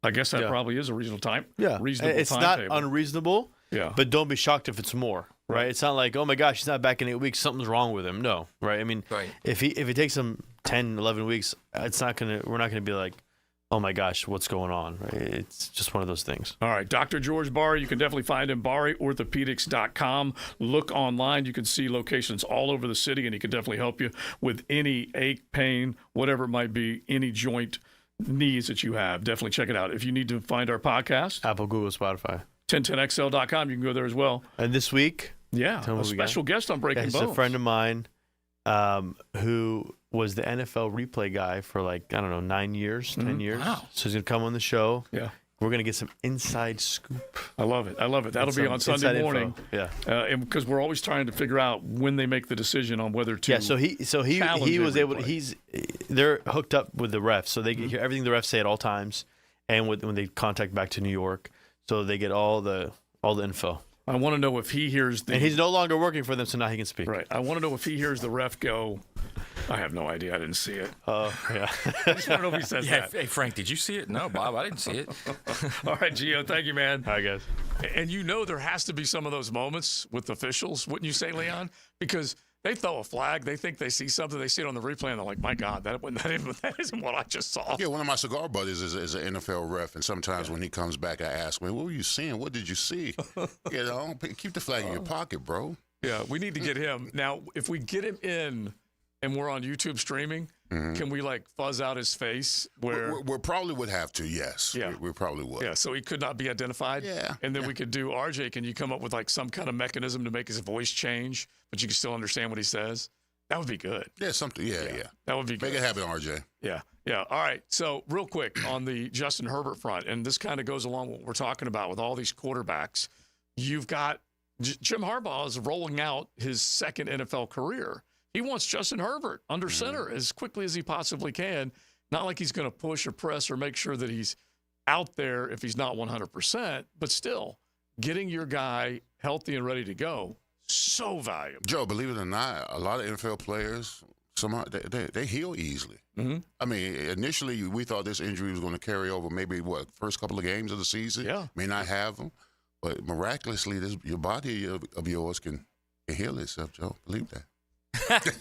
I guess that probably is a reasonable time. Yeah, it's not unreasonable. Yeah, but don't be shocked if it's more. Right? It's not like, oh my gosh, he's not back in 8 weeks. Something's wrong with him. No, right? I mean, if it takes him 10, 11 weeks, we're not gonna be like, oh my gosh, what's going on? Right? It's just one of those things. All right, Dr. George Barry, you can definitely find him, BarryOrthopedics.com. Look online. You can see locations all over the city, and he can definitely help you with any ache, pain, whatever it might be, any joint needs that you have. Definitely check it out. If you need to find our podcast, Apple, Google, Spotify, 1010xl.com, you can go there as well. And this week, a special guest on Breaking Bones. He's a friend of mine who was the NFL replay guy for 9 years, 10 years. Wow. So he's going to come on the show. Yeah. We're going to get some inside scoop. I love it. That'll be on Sunday morning. Info. Yeah. Because we're always trying to figure out when they make the decision on whether to. Yeah. So he was able to. They're hooked up with the refs, so they can hear everything the refs say at all times, and when they contact back to New York, so they get all the info. I want to know if he hears and he's no longer working for them, so now he can speak. Right. I want to know if he hears the ref go, I have no idea. I didn't see it. Oh, yeah. I just don't know if he says that. Hey, Frank, did you see it? No, Bob, I didn't see it. All right, Gio, thank you, man. All right, guys. And there has to be some of those moments with officials, wouldn't you say, Leon? Because they throw a flag, they think they see something, they see it on the replay, and they're like, my God, that isn't what I just saw. Yeah, one of my cigar buddies is an NFL ref, and sometimes when he comes back, I ask him, what were you seeing? What did you see? Keep the flag in your pocket, bro. Yeah, we need to get him. Now, if we get him in and we're on YouTube streaming, can we, fuzz out his face? We probably would have to, yes. Yeah. We probably would. Yeah, so he could not be identified? Yeah. And then we could do, RJ, can you come up with, some kind of mechanism to make his voice change, but you can still understand what he says? That would be good. Yeah, something. Yeah. That would be good. Make it happen, RJ. Yeah. All right. So real quick on the Justin Herbert front, and this kind of goes along with what we're talking about with all these quarterbacks. You've got Jim Harbaugh is rolling out his second NFL career. He wants Justin Herbert under center as quickly as he possibly can. Not like he's going to push or press or make sure that he's out there if he's not 100%, but still getting your guy healthy and ready to go, so valuable. Joe, believe it or not, a lot of NFL players, somehow they heal easily. Mm-hmm. I mean, initially we thought this injury was going to carry over maybe, first couple of games of the season? Yeah. May not have them. But miraculously, your body of yours can heal itself, Joe. Believe that.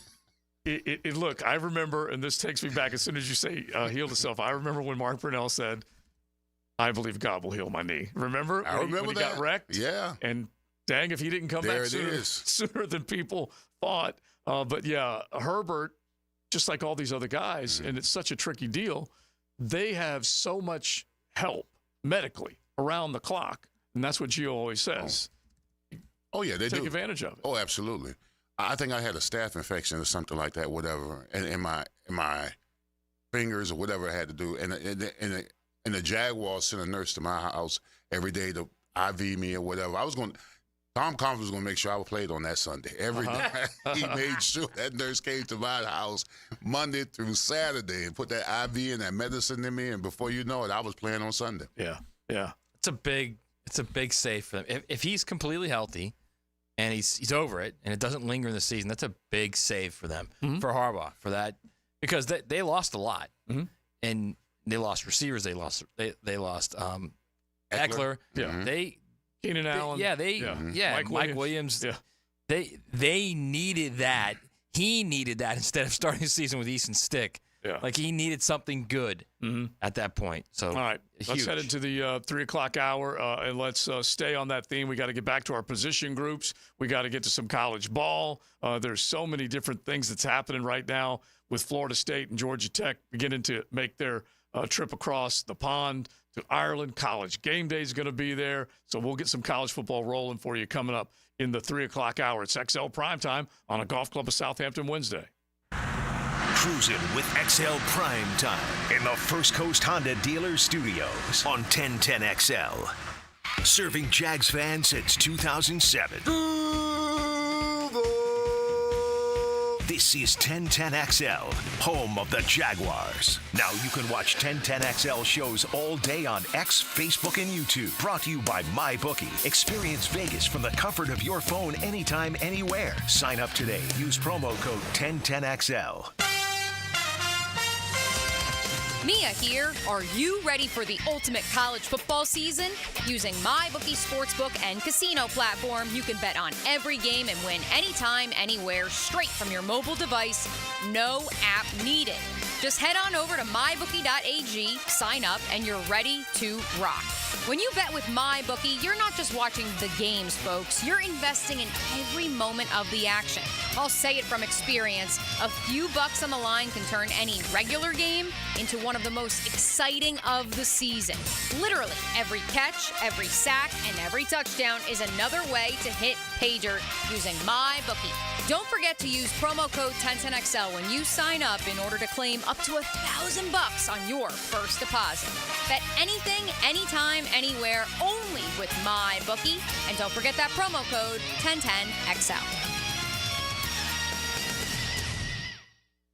Look, I remember, and this takes me back as soon as you say healed itself, I remember when Mark Brunell said, I believe God will heal my knee. Remember? I remember when he that. got wrecked? Yeah. And dang, if he didn't come back sooner than people thought. But yeah, Herbert, just like all these other guys, and it's such a tricky deal, they have so much help medically around the clock. And that's what Gio always says. Oh yeah, they Take do. advantage of it. Oh, absolutely. I think I had a staph infection or something like that, whatever, and in my fingers or whatever I had to do. And the Jaguars sent a nurse to my house every day to IV me or whatever. Tom Conlon was going to make sure I played on that Sunday. Every day. He made sure that nurse came to my house Monday through Saturday and put that IV and that medicine in me. And before you know it, I was playing on Sunday. Yeah. It's a big save for them. If he's completely healthy and he's over it and it doesn't linger in the season, that's a big save for them, for Harbaugh, for that, because they lost a lot. And they lost receivers. They lost Eckler. Yeah. Keenan Allen. Mike Williams. Yeah. They needed that. He needed that instead of starting the season with Easton Stick. Yeah. He needed something good at that point. So, all right, huge. Let's head into the 3 o'clock hour, and let's stay on that theme. We got to get back to our position groups. We got to get to some college ball. There's so many different things that's happening right now with Florida State and Georgia Tech beginning to make their trip across the pond to Ireland. College game day is going to be there, so we'll get some college football rolling for you coming up in the 3 o'clock hour. It's XL Primetime on a Golf Club of Southampton Wednesday. Cruising with XL Prime Time in the First Coast Honda Dealer Studios on 1010XL. Serving Jags fans since 2007. This is 1010XL, home of the Jaguars. Now you can watch 1010XL shows all day on X, Facebook, and YouTube. Brought to you by MyBookie. Experience Vegas from the comfort of your phone anytime, anywhere. Sign up today. Use promo code 1010XL. Mia here. Are you ready for the ultimate college football season? Using MyBookie Sportsbook and casino platform, you can bet on every game and win anytime, anywhere, straight from your mobile device. No app needed. Just head on over to mybookie.ag, sign up, and you're ready to rock. When you bet with MyBookie, you're not just watching the games, folks. You're investing in every moment of the action. I'll say it from experience. A few bucks on the line can turn any regular game into one of the most exciting of the season. Literally, every catch, every sack, and every touchdown is another way to hit pay dirt using MyBookie. Don't forget to use promo code 1010XL when you sign up in order to claim up to $1,000 on your first deposit. Bet anything, anytime, anywhere, only with MyBookie. And don't forget that promo code 1010XL.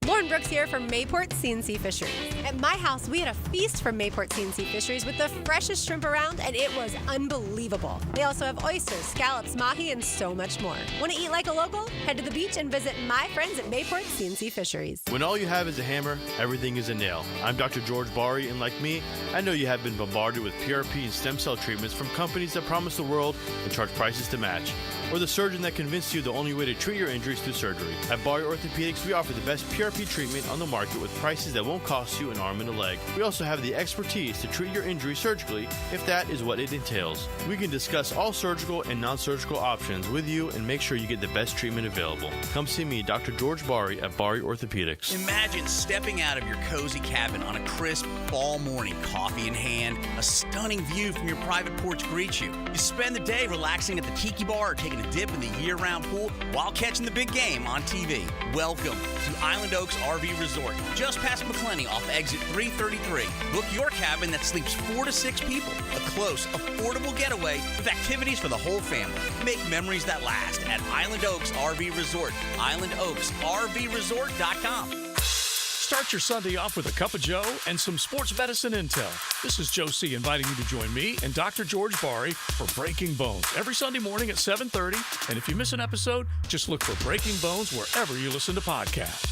Lauren Brooks here from Mayport CNC Fisheries. At my house, we had a feast from Mayport CNC Fisheries with the freshest shrimp around, and it was unbelievable. They also have oysters, scallops, mahi, and so much more. Want to eat like a local? Head to the beach and visit my friends at Mayport CNC Fisheries. When all you have is a hammer, everything is a nail. I'm Dr. George Bari, and like me, I know you have been bombarded with PRP and stem cell treatments from companies that promise the world and charge prices to match. Or the surgeon that convinced you the only way to treat your injuries through surgery. At Bari Orthopedics, we offer the best PRP treatment on the market with prices that won't cost you an arm and a leg. We also have the expertise to treat your injury surgically if that is what it entails. We can discuss all surgical and non-surgical options with you and make sure you get the best treatment available. Come see me, Dr. George Bari at Bari Orthopedics. Imagine stepping out of your cozy cabin on a crisp fall morning, coffee in hand, a stunning view from your private porch greets you. You spend the day relaxing at the tiki bar or taking a dip in the year-round pool while catching the big game on TV. Welcome to Island Oaks RV Resort, just past McClenny off exit 333. Book your cabin that sleeps 4 to 6 people. A close, affordable getaway with activities for the whole family. Make memories that last at Island Oaks RV Resort. IslandOaksRVResort.com. Start your Sunday off with a cup of Joe and some sports medicine intel. This is Joe C. inviting you to join me and Dr. George Bari for Breaking Bones every Sunday morning at 7:30. And if you miss an episode, just look for Breaking Bones wherever you listen to podcasts.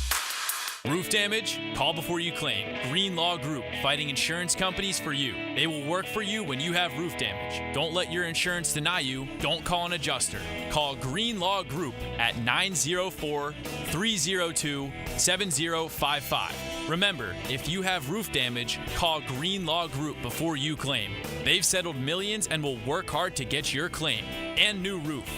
Roof damage? Call before you claim. Green Law Group, fighting insurance companies for you. They will work for you when you have roof damage. Don't let your insurance deny you. Don't call an adjuster. Call Green Law Group at 904-302-7055. Remember, if you have roof damage, call Green Law Group before you claim. They've settled millions and will work hard to get your claim and new roof.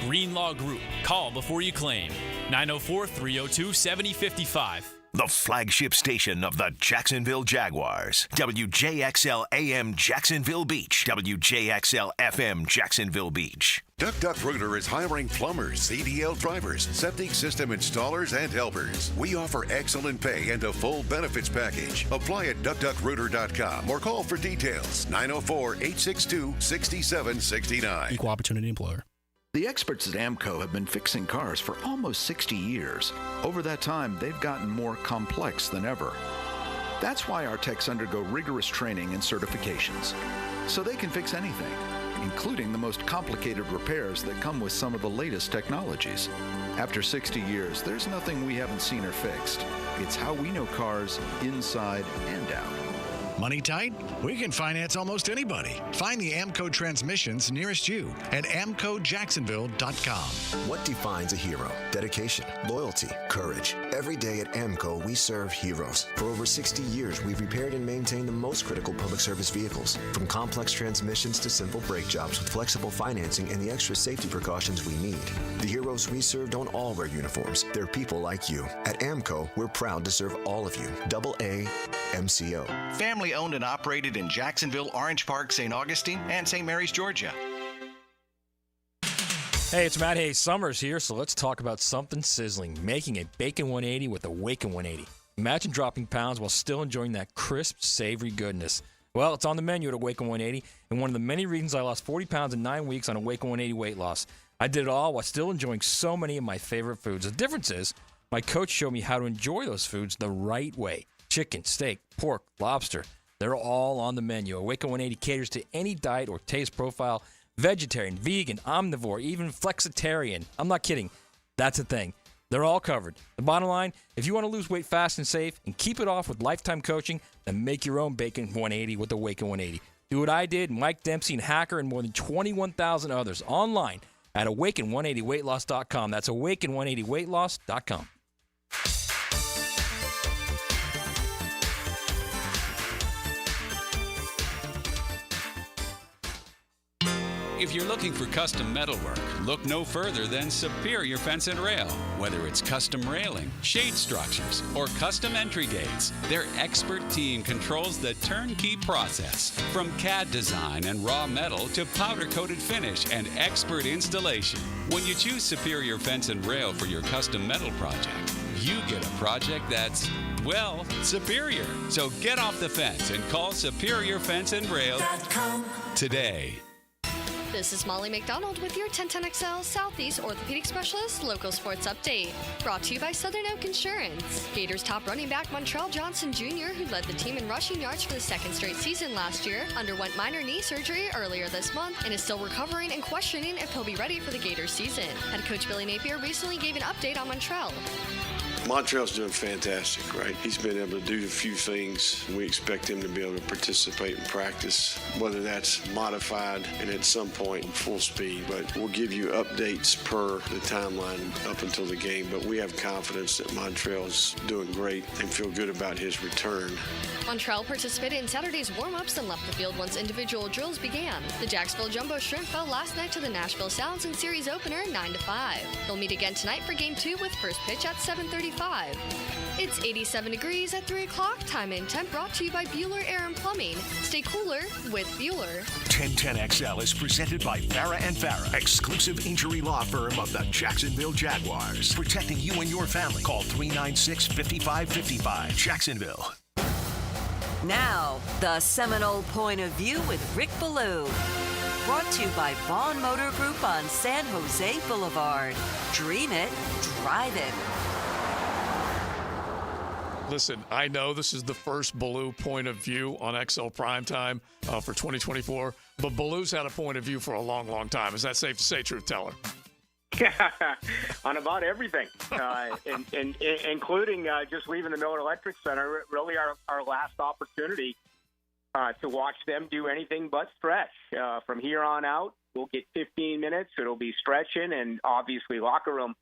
Green Law Group. Call before you claim. 904-302-7055. The flagship station of the Jacksonville Jaguars. WJXL AM Jacksonville Beach. WJXL FM Jacksonville Beach. Duck Rooter is hiring plumbers, CDL drivers, septic system installers, and helpers. We offer excellent pay and a full benefits package. Apply at duckduckrooter.com or call for details. 904-862-6769. Equal opportunity employer. The experts at AMCO have been fixing cars for almost 60 years. Over that time, they've gotten more complex than ever. That's why our techs undergo rigorous training and certifications, so they can fix anything, including the most complicated repairs that come with some of the latest technologies. After 60 years, there's nothing we haven't seen or fixed. It's how we know cars inside and out. Money tight? We can finance almost anybody. Find the AMCO transmissions nearest you at amcojacksonville.com. What defines a hero? Dedication, loyalty, courage. Every day at AMCO, we serve heroes. For over 60 years, we've repaired and maintained the most critical public service vehicles. From complex transmissions to simple brake jobs with flexible financing and the extra safety precautions we need. The heroes we serve don't all wear uniforms. They're people like you. At AMCO, we're proud to serve all of you. AA MCO. Family owned and operated in Jacksonville, Orange Park, St. Augustine, and St. Mary's, Georgia. Hey, it's Matt Hayes Summers here, so let's talk about something sizzling, making a Bacon 180 with a Waken 180. Imagine dropping pounds while still enjoying that crisp, savory goodness. Well, it's on the menu at Awaken 180, and one of the many reasons I lost 40 pounds in 9 weeks on Awaken 180 weight loss. I did it all while still enjoying so many of my favorite foods. The difference is, my coach showed me how to enjoy those foods the right way. Chicken, steak, pork, lobster, they're all on the menu. Awaken 180 caters to any diet or taste profile, vegetarian, vegan, omnivore, even flexitarian. I'm not kidding. That's a thing. They're all covered. The bottom line, if you want to lose weight fast and safe and keep it off with lifetime coaching, then make your own Bacon 180 with Awaken 180. Do what I did, Mike Dempsey and Hacker and more than 21,000 others online at awaken180weightloss.com. That's awaken180weightloss.com. If you're looking for custom metalwork, look no further than Superior Fence and Rail. Whether it's custom railing, shade structures, or custom entry gates, their expert team controls the turnkey process. From CAD design and raw metal to powder-coated finish and expert installation. When you choose Superior Fence and Rail for your custom metal project, you get a project that's, well, superior. So get off the fence and call Superior Fence and Rail today. This is Molly McDonald with your 1010XL Southeast Orthopedic Specialist Local Sports Update. Brought to you by Southern Oak Insurance. Gators top running back Montrell Johnson Jr., who led the team in rushing yards for the second straight season last year, underwent minor knee surgery earlier this month and is still recovering and questioning if he'll be ready for the Gators season. Head coach Billy Napier recently gave an update on Montrell. Montrell's doing fantastic, right? He's been able to do a few things. We expect him to be able to participate in practice, whether that's modified and at some point full speed. But we'll give you updates per the timeline up until the game. But we have confidence that Montrell's doing great and feel good about his return. Montrell participated in Saturday's warm-ups and left the field once individual drills began. The Jacksonville Jumbo Shrimp fell last night to the Nashville Sounds in series opener 9-5. They'll meet again tonight for Game 2 with first pitch at 7:35. It's 87 degrees at 3 o'clock. Time and temp brought to you by Bueller Air and Plumbing. Stay cooler with Bueller. 1010XL is presented by Farah & Farah, exclusive injury law firm of the Jacksonville Jaguars. Protecting you and your family. Call 396-5555. Jacksonville. Now, the Seminole Point of View with Rick Ballou. Brought to you by Vaughn Motor Group on San Jose Boulevard. Dream it, drive it. Listen, I know this is the first Ballou point of view on XL Primetime for 2024, but Ballou's had a point of view for a long, long time. Is that safe to say, Truth Teller? On about everything, including just leaving the Miller Electric Center. Really our last opportunity to watch them do anything but stretch. From here on out, we'll get 15 minutes. It'll be stretching and obviously locker room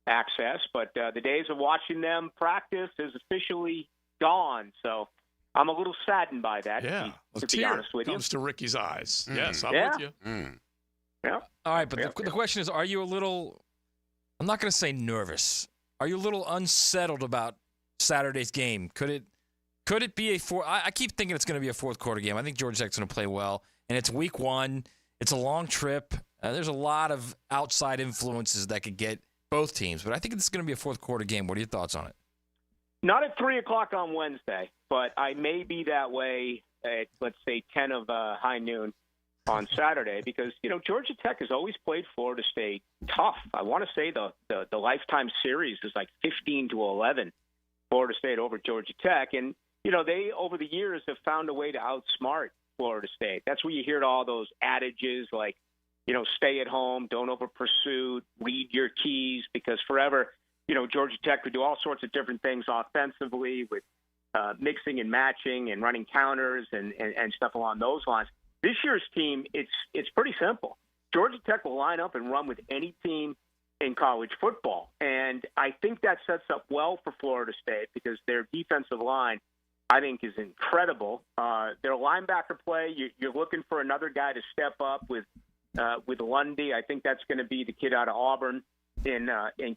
access. But the days of watching them practice is officially gone. So I'm a little saddened by that, to be honest with you. Comes to Ricky's eyes. Yes, I'm with you. Yeah. All right, but the question is, are you a little, I'm not going to say nervous, are you a little unsettled about Saturday's game? Could it be I keep thinking it's going to be a fourth quarter game. I think Georgia Tech's going to play well, and it's week one. It's a long trip. There's a lot of outside influences that could get both teams, but I think it's going to be a fourth quarter game. What are your thoughts on it? Not at 3 o'clock on Wednesday, but I may be that way at, let's say, 10 of high noon on Saturday, because, Georgia Tech has always played Florida State tough. I want to say the lifetime series is like 15-11, Florida State over Georgia Tech. And, they, over the years, have found a way to outsmart Florida State. That's where you hear all those adages like, stay at home, don't over pursue, read your keys, because forever, Georgia Tech could do all sorts of different things offensively with mixing and matching and running counters and stuff along those lines. This year's team, it's pretty simple. Georgia Tech will line up and run with any team in college football. And I think that sets up well for Florida State because their defensive line, I think, is incredible. Their linebacker play, you're looking for another guy to step up with Lundy. I think that's going to be the kid out of Auburn in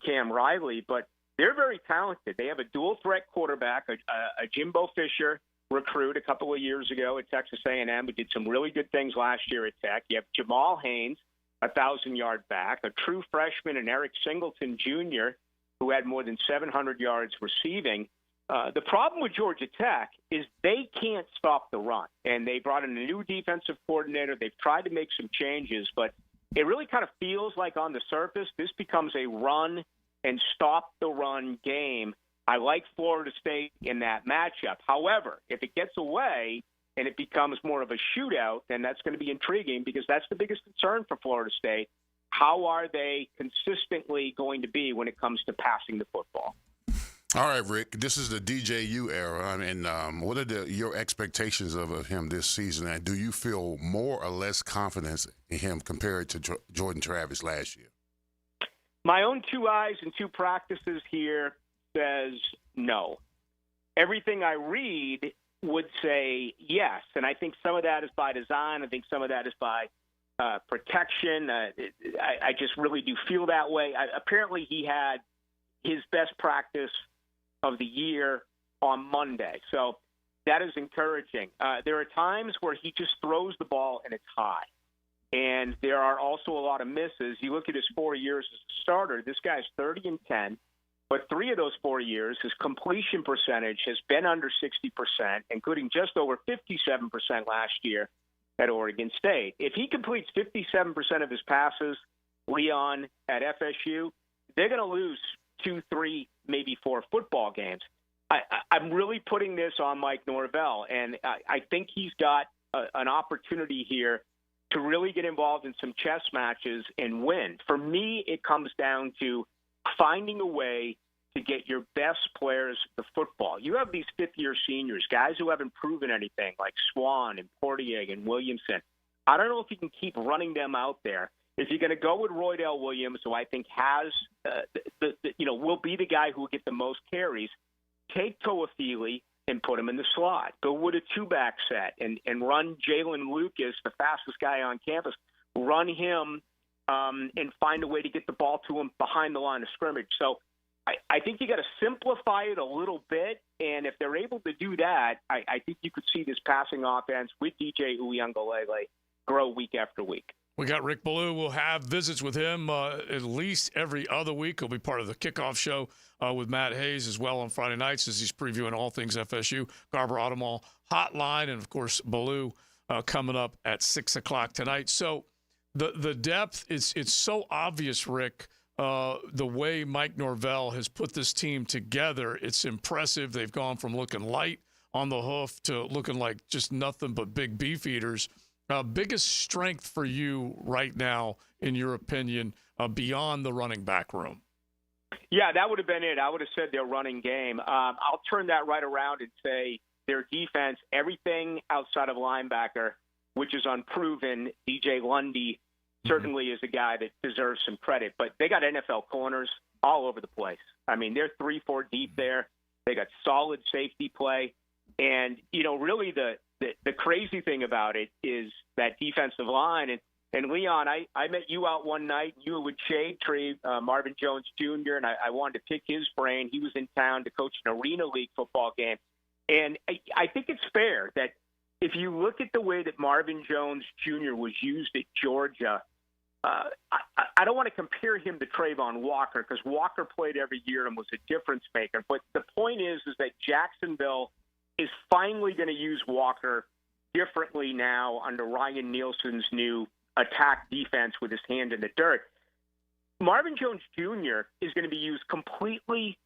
Cam Riley. But they're very talented. They have a dual-threat quarterback, a Jimbo Fisher recruit a couple of years ago at Texas A&M who did some really good things last year at Tech. You have Jamal Haynes, a 1,000-yard back, a true freshman, and Eric Singleton Jr., who had more than 700 yards receiving. The problem with Georgia Tech is they can't stop the run, and they brought in a new defensive coordinator. They've tried to make some changes, but it really kind of feels like on the surface this becomes a run and stop the run game. I like Florida State in that matchup. However, if it gets away and it becomes more of a shootout, then that's going to be intriguing because that's the biggest concern for Florida State. How are they consistently going to be when it comes to passing the football? All right, Rick, this is the DJU era. I mean, what are your expectations of him this season? And do you feel more or less confidence in him compared to Jordan Travis last year? My own two eyes and two practices here says no. Everything I read would say yes, and I think some of that is by design. I think some of that is by protection. I just really do feel that way. Apparently he had his best practice of the year on Monday, so that is encouraging. There are times where he just throws the ball and it's high, and there are also a lot of misses. You look at his 4 years as a starter, this guy's 30-10, but 3 of those 4 years, his completion percentage has been under 60%, including just over 57% last year. at Oregon State. If he completes 57% of his passes, Leon, at FSU, they're going to lose 2, 3, maybe 4 football games. I'm really putting this on Mike Norvell, and I think he's got an opportunity here to really get involved in some chess matches and win. For me, it comes down to finding a way to get your best players the football. You have these fifth-year seniors, guys who haven't proven anything, like Swan and Portier and Williamson. I don't know if you can keep running them out there. If you're going to go with Roydell Williams, who I think has, will be the guy who will get the most carries, take Toafili and put him in the slot. Go with a two-back set and run Jalen Lucas, the fastest guy on campus. Run him and find a way to get the ball to him behind the line of scrimmage. So I think you got to simplify it a little bit, and if they're able to do that, I think you could see this passing offense with DJ Uyunglele grow week after week. We got Rick Ballou. We'll have visits with him at least every other week. He'll be part of the kickoff show with Matt Hayes as well on Friday nights as he's previewing all things FSU. Garber Automall Hotline, and, of course, Ballou coming up at 6 o'clock tonight. So the depth, it's so obvious, Rick, the way Mike Norvell has put this team together. It's impressive. They've gone from looking light on the hoof to looking like just nothing but big beef eaters. Biggest strength for you right now, in your opinion, beyond the running back room? Yeah, that would have been it. I would have said their running game. I'll turn that right around and say their defense, everything outside of linebacker, which is unproven. DJ Lundy certainly is a guy that deserves some credit, but they got NFL corners all over the place. I mean, they're 3-4 deep there. They got solid safety play. And, really the crazy thing about it is that defensive line. And Leon, I met you out one night. You were with Shade Tree, Marvin Jones Jr., and I wanted to pick his brain. He was in town to coach an Arena League football game. And I think it's fair that if you look at the way that Marvin Jones Jr. was used at Georgia, I don't want to compare him to Trayvon Walker because Walker played every year and was a difference maker. But the point is that Jacksonville is finally going to use Walker differently now under Ryan Nielsen's new attack defense with his hand in the dirt. Marvin Jones Jr. is going to be used completely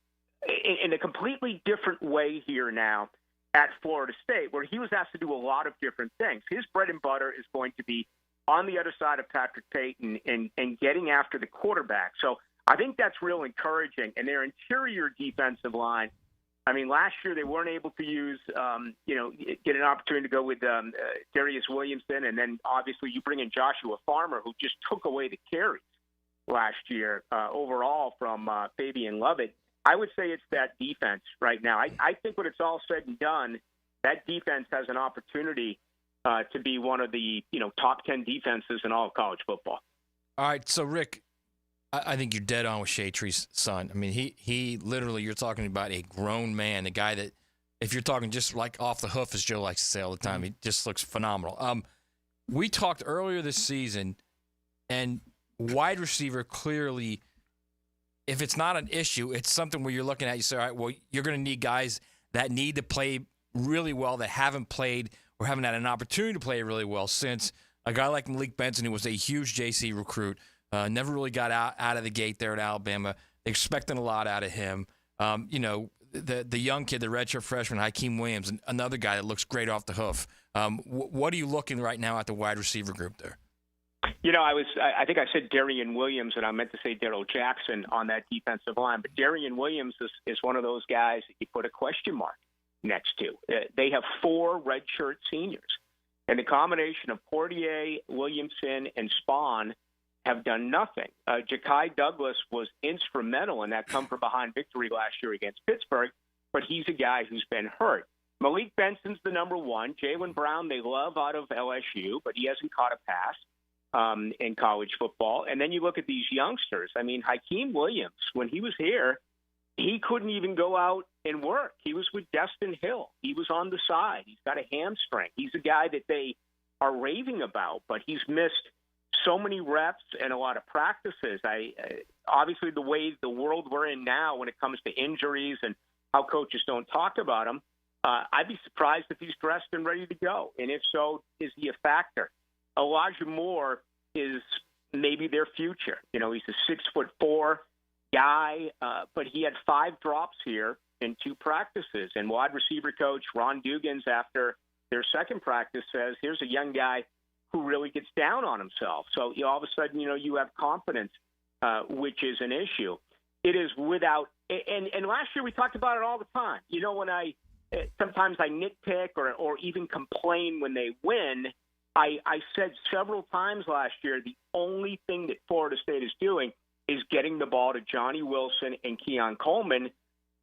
in a completely different way here now at Florida State, where he was asked to do a lot of different things. His bread and butter is going to be on the other side of Patrick Payton and getting after the quarterback. So I think that's real encouraging. And their interior defensive line, I mean, last year they weren't able to use, get an opportunity to go with Darius Williamson, and then obviously you bring in Joshua Farmer, who just took away the carries last year overall from Fabian Lovett. I would say it's that defense right now. I think when it's all said and done, that defense has an opportunity to be one of the top 10 defenses in all of college football. All right, so Rick, I think you're dead on with Shea Tree's son. I mean, he literally, you're talking about a grown man, a guy that, if you're talking just like off the hoof, as Joe likes to say all the time, he just looks phenomenal. We talked earlier this season, and wide receiver clearly, if it's not an issue, it's something where you're looking at, you say, all right, well, you're going to need guys that need to play really well, that haven't played or haven't had an opportunity to play really well since a guy like Malik Benson, who was a huge JC recruit, never really got out of the gate there at Alabama. Expecting a lot out of him. The young kid, the redshirt freshman, Hakeem Williams, another guy that looks great off the hoof. What are you looking right now at the wide receiver group there? I think I said Darian Williams, and I meant to say Darrell Jackson on that defensive line. But Darian Williams is one of those guys that you put a question mark next to. They have 4 redshirt seniors. And the combination of Portier, Williamson, and Spahn have done nothing. Ja'Kai Douglas was instrumental in that come-from-behind victory last year against Pittsburgh, but he's a guy who's been hurt. Malik Benson's the number 1. Jaylen Brown they love out of LSU, but he hasn't caught a pass in college football. And then you look at these youngsters. I mean, Hakeem Williams, when he was here, he couldn't even go out and work. He was with Destin Hill. He was on the side. He's got a hamstring. He's a guy that they are raving about, but he's missed so many reps and a lot of practices. Obviously, the way the world we're in now when it comes to injuries and how coaches don't talk about them, I'd be surprised if he's dressed and ready to go. And if so, is he a factor? Elijah Moore is maybe their future. You know, he's a 6'4" guy, but he had 5 drops here in 2 practices. And wide receiver coach Ron Dugans, after their second practice, says, here's a young guy who really gets down on himself. So all of a sudden, you have confidence, which is an issue. It is without – and last year we talked about it all the time. You know, when sometimes I nitpick or even complain when they win, I said several times last year the only thing that Florida State is doing is getting the ball to Johnny Wilson and Keon Coleman.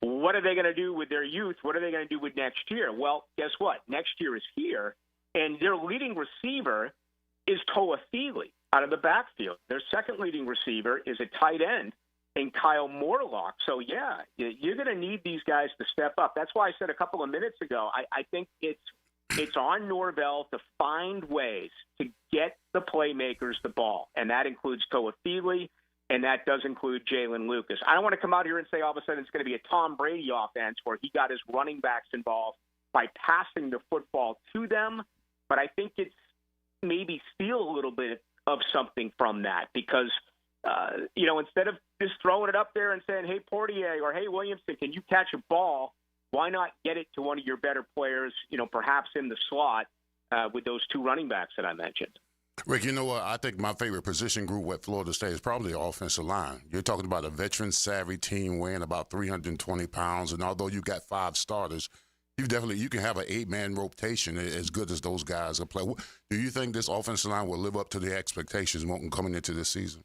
What are they going to do with their youth? What are they going to do with next year? Well, guess what? Next year is here, and their leading receiver is Toa Feely out of the backfield. Their second leading receiver is a tight end in Kyle Morlock. So, yeah, you're going to need these guys to step up. That's why I said a couple of minutes ago, I think it's on Norvell to find ways to get the playmakers the ball, and that includes Toa Feely, and that does include Jalen Lucas. I don't want to come out here and say all of a sudden it's going to be a Tom Brady offense where he got his running backs involved by passing the football to them, but I think it's maybe steal a little bit of something from that because, instead of just throwing it up there and saying, hey, Portier or hey, Williamson, can you catch a ball? Why not get it to one of your better players, perhaps in the slot with those 2 running backs that I mentioned? Rick, you know what? I think my favorite position group at Florida State is probably the offensive line. You're talking about a veteran-savvy team weighing about 320 pounds, and although you got 5 starters, you can have an 8-man rotation as good as those guys are playing. Do you think this offensive line will live up to the expectations coming into this season?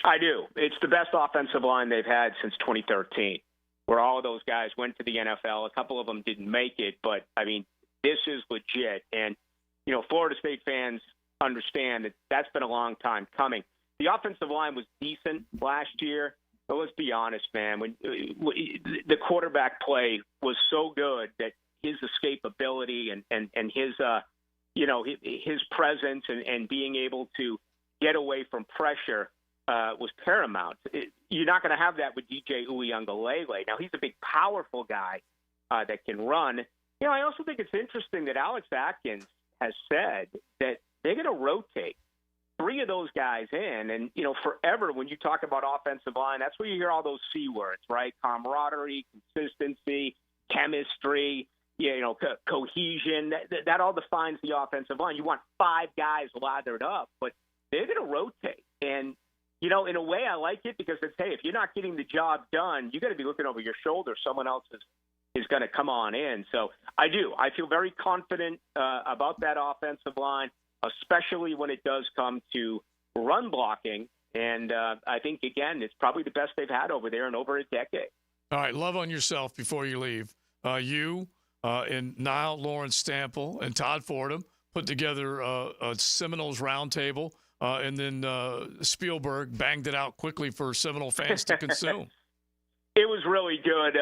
I do. It's the best offensive line they've had since 2013, where all of those guys went to the NFL. A couple of them didn't make it, but, this is legit. And, Florida State fans understand that that's been a long time coming. The offensive line was decent last year, but let's be honest, man. When the quarterback play was so good that his escapability and his his presence and being able to get away from pressure was paramount. You're not going to have that with DJ Uiagalelei. Now he's a big, powerful guy that can run. I also think it's interesting that Alex Atkins has said that they're going to rotate 3 of those guys in. And, forever when you talk about offensive line, that's where you hear all those C words, right? Camaraderie, consistency, chemistry, cohesion. That all defines the offensive line. You want 5 guys lathered up, but they're going to rotate. And, in a way I like it because it's, hey, if you're not getting the job done, you got to be looking over your shoulder. Someone else is going to come on in. So I do. I feel very confident about that offensive line, especially when it does come to run blocking. And I think, again, it's probably the best they've had over there in over a decade. All right, love on yourself before you leave. You and Niall Lawrence Stample and Todd Fordham put together a Seminoles roundtable, and then Spielberg banged it out quickly for Seminole fans to consume. It was really good.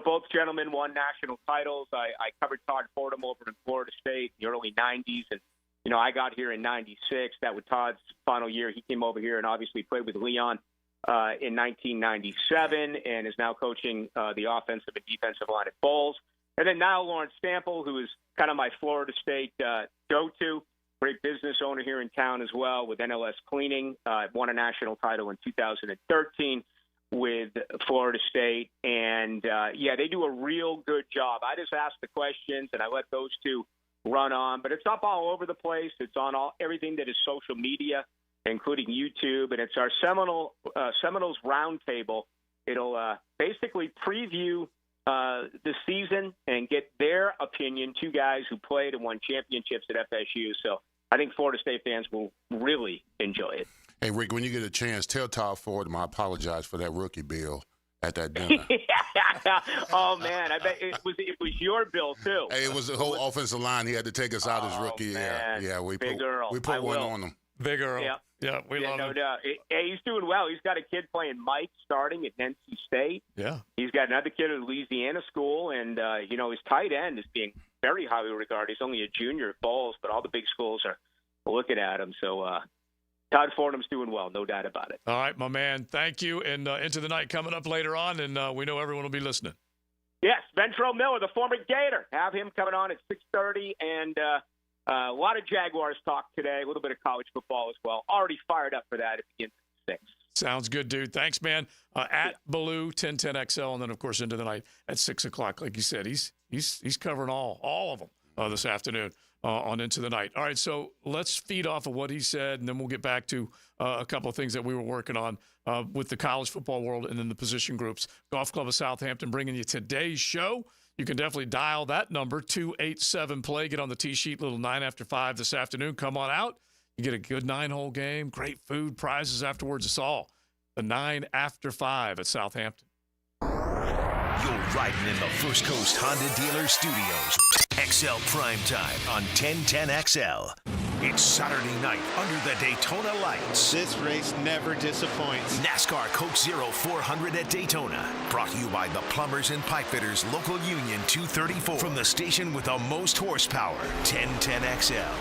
Both gentlemen won national titles. I covered Todd Fordham over in Florida State in the early 90s, and I got here in 96. That was Todd's final year. He came over here and obviously played with Leon in 1997 and is now coaching the offensive and defensive line at Bowles. And then Niall Lawrence Stample, who is kind of my Florida State go-to, great business owner here in town as well with NLS Cleaning, won a national title in 2013 with Florida State. And, they do a real good job. I just ask the questions, and I let those 2 run on. But it's up all over the place. It's on everything that is social media, including YouTube. And it's our Seminoles Roundtable. It'll basically preview the season and get their opinion, 2 guys who played and won championships at FSU. So I think Florida State fans will really enjoy it. Hey, Rick, when you get a chance, tell Todd Fordham I apologize for that rookie bill at that dinner. Oh, man, I bet it was your bill, too. Hey, it was the whole offensive line. He had to take us out his rookie year. Yeah, we put one on him. Big Earl. Yeah, we love him. Hey, he's doing well. He's got a kid playing Mike starting at NC State. Yeah. He's got another kid at Louisiana school, and, his tight end is being very highly regarded. He's only a junior at Bowles, but all the big schools are looking at him. So Todd Fordham's doing well, no doubt about it. All right, my man. Thank you. And Into the Night coming up later on, and we know everyone will be listening. Yes, Ventrell Miller, the former Gator. Have him coming on at 6:30, and a lot of Jaguars talk today, a little bit of college football as well. Already fired up for that. It begins at 6. Sounds good, dude. Thanks, man. At Baloo 1010XL, and then, of course, into the night at 6 o'clock. Like you said, he's covering all of them this afternoon on Into the Night. All right, so let's feed off of what he said, and then we'll get back to a couple of things that we were working on with the college football world and then the position groups. Golf Club of Southampton bringing you today's show. You can definitely dial that number, 287-PLAY. Get on the tee sheet, little 9 after 5 this afternoon. Come on out. You get a good 9-hole game, great food, prizes afterwards. It's all the 9 after 5 at Southampton. You're riding in the First Coast Honda Dealer Studios. XL Primetime on 1010XL. It's Saturday night under the Daytona lights. This race never disappoints. NASCAR Coke Zero 400 at Daytona. Brought to you by the Plumbers and Pipefitters Local Union 234. From the station with the most horsepower, 1010XL.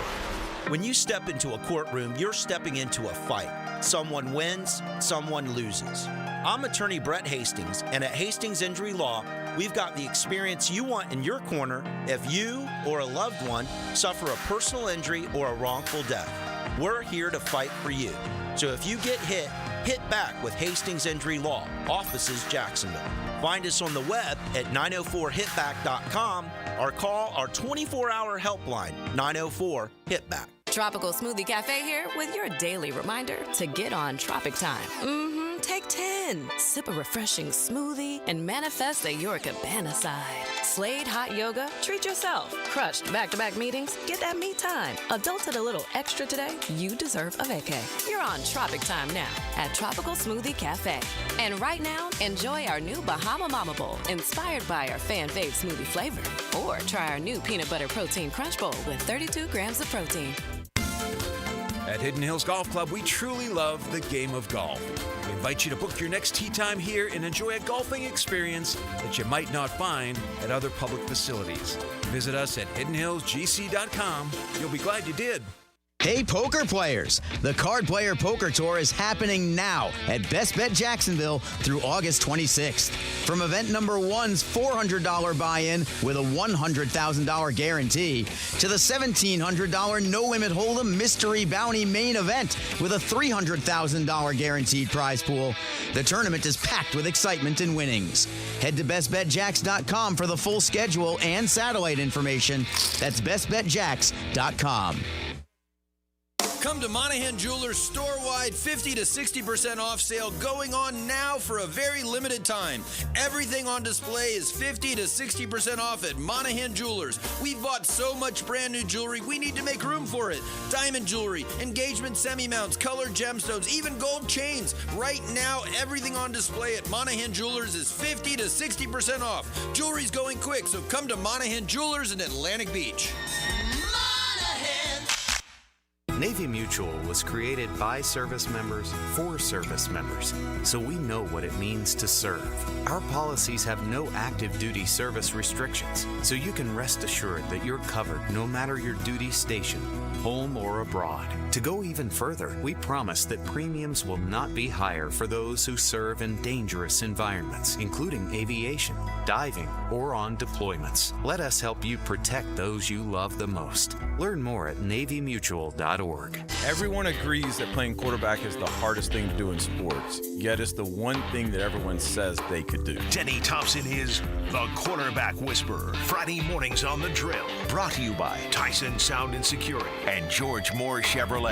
When you step into a courtroom, you're stepping into a fight. Someone wins, someone loses. I'm attorney Brett Hastings, and at Hastings Injury Law, we've got the experience you want in your corner if you or a loved one suffer a personal injury or a wrongful death. We're here to fight for you. So if you get hit, hit back with Hastings Injury Law, offices Jacksonville. Find us on the web at 904hitback.com or call our 24-hour helpline, 904-HITBACK. Tropical Smoothie Cafe here with your daily reminder to get on Tropic Time. Take 10. Sip a refreshing smoothie and manifest that you're Cabana side. Slade hot yoga, treat yourself. Crushed back-to-back meetings, get that me time. Adulted a little extra today, you deserve a vacay. You're on Tropic Time now at Tropical Smoothie Cafe. And right now, enjoy our new Bahama Mama Bowl, inspired by our fan fave smoothie flavor. Or try our new Peanut Butter Protein Crunch Bowl with 32 grams of protein. At Hidden Hills Golf Club, we truly love the game of golf. We invite you to book your next tee time here and enjoy a golfing experience that you might not find at other public facilities. Visit us at hiddenhillsgc.com. You'll be glad you did. Hey, poker players! The Card Player Poker Tour is happening now at Best Bet Jacksonville through August 26th. From event number one's $400 buy-in with a $100,000 guarantee to the $1,700 no-limit hold'em mystery bounty main event with a $300,000 guaranteed prize pool, the tournament is packed with excitement and winnings. Head to bestbetjacks.com for the full schedule and satellite information. That's bestbetjacks.com. Come to Monahan Jewelers store-wide 50 to 60% off sale going on now for a very limited time. Everything on display is 50 to 60% off at Monahan Jewelers. We've bought so much brand new jewelry, we need to make room for it. Diamond jewelry, engagement semi-mounts, colored gemstones, even gold chains. Right now, everything on display at Monahan Jewelers is 50 to 60% off. Jewelry's going quick, so come to Monahan Jewelers in Atlantic Beach. Navy Mutual was created by service members for service members, so we know what it means to serve. Our policies have no active duty service restrictions, so you can rest assured that you're covered no matter your duty station, home or abroad. To go even further, we promise that premiums will not be higher for those who serve in dangerous environments, including aviation, diving, or on deployments. Let us help you protect those you love the most. Learn more at NavyMutual.org. Everyone agrees that playing quarterback is the hardest thing to do in sports, yet it's the one thing that everyone says they could do. Denny Thompson is the Quarterback Whisperer. Friday mornings on The Drill. Brought to you by Tyson Sound and Security and George Moore Chevrolet.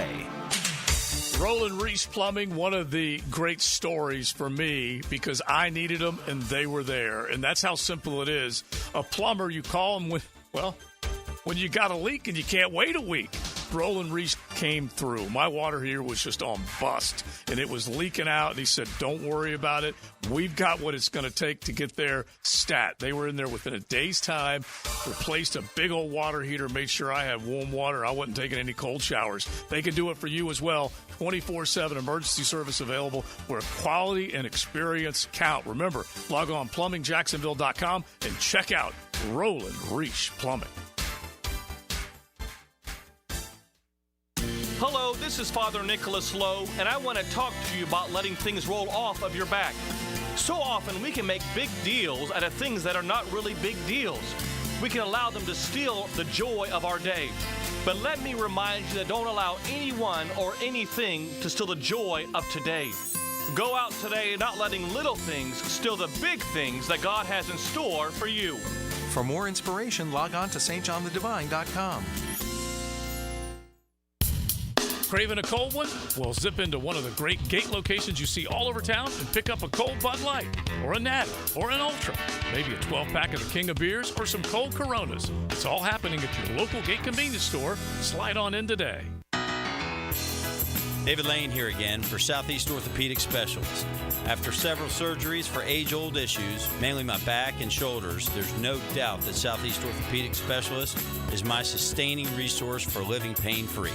Roland Reese Plumbing, one of the great stories for me because I needed them and they were there. And that's how simple it is. A plumber, you call him when you got a leak and you can't wait a week. Roland Reese came through. My water heater was just on bust, and it was leaking out, and he said, don't worry about it. We've got what it's going to take to get there stat. They were in there within a day's time, replaced a big old water heater, made sure I had warm water. I wasn't taking any cold showers. They can do it for you as well. 24/7 emergency service available where quality and experience count. Remember, log on plumbingjacksonville.com and check out Roland Reese Plumbing. Hello, this is Father Nicholas Lowe, and I want to talk to you about letting things roll off of your back. So often we can make big deals out of things that are not really big deals. We can allow them to steal the joy of our day. But let me remind you that don't allow anyone or anything to steal the joy of today. Go out today not letting little things steal the big things that God has in store for you. For more inspiration, log on to stjohnthedivine.com. Craving a cold one? Well, zip into one of the great gate locations you see all over town and pick up a cold Bud Light, or a Natty, or an Ultra, maybe a 12-pack of the King of Beers, or some cold Coronas. It's all happening at your local gate convenience store. Slide on in today. David Lane here again for Southeast Orthopedic Specialists. After several surgeries for age-old issues, mainly my back and shoulders, there's no doubt that Southeast Orthopedic Specialists is my sustaining resource for living pain-free.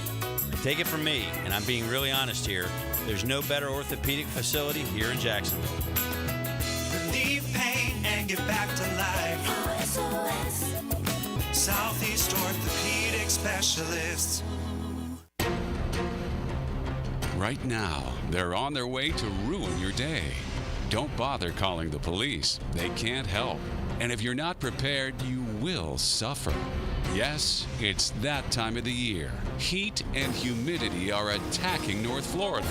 Take it from me, and I'm being really honest here, there's no better orthopedic facility here in Jacksonville. Relieve pain and get back to life. SOS. Southeast Orthopedic Specialists. Right now, they're on their way to ruin your day. Don't bother calling the police. They can't help. And if you're not prepared, you will suffer. Yes, it's that time of the year. Heat and humidity are attacking North Florida.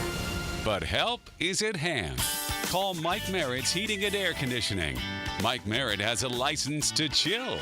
But help is at hand. Call Mike Merritt's Heating and Air Conditioning. Mike Merritt has a license to chill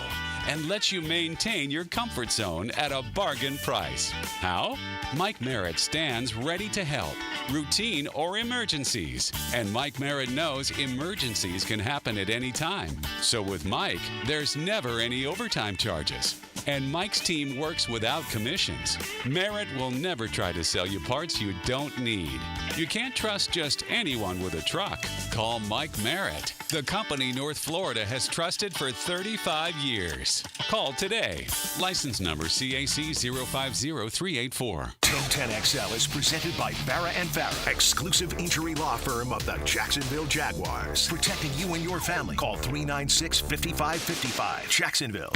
and lets you maintain your comfort zone at a bargain price. How? Mike Merritt stands ready to help, routine or emergencies. And Mike Merritt knows emergencies can happen at any time. So with Mike, there's never any overtime charges. And Mike's team works without commissions. Merritt will never try to sell you parts you don't need. You can't trust just anyone with a truck. Call Mike Merritt, the company North Florida has trusted for 35 years. Call today. License number CAC 050384. 1010XL is presented by Barra & Farah, exclusive injury law firm of the Jacksonville Jaguars. Protecting you and your family. Call 396-5555. Jacksonville.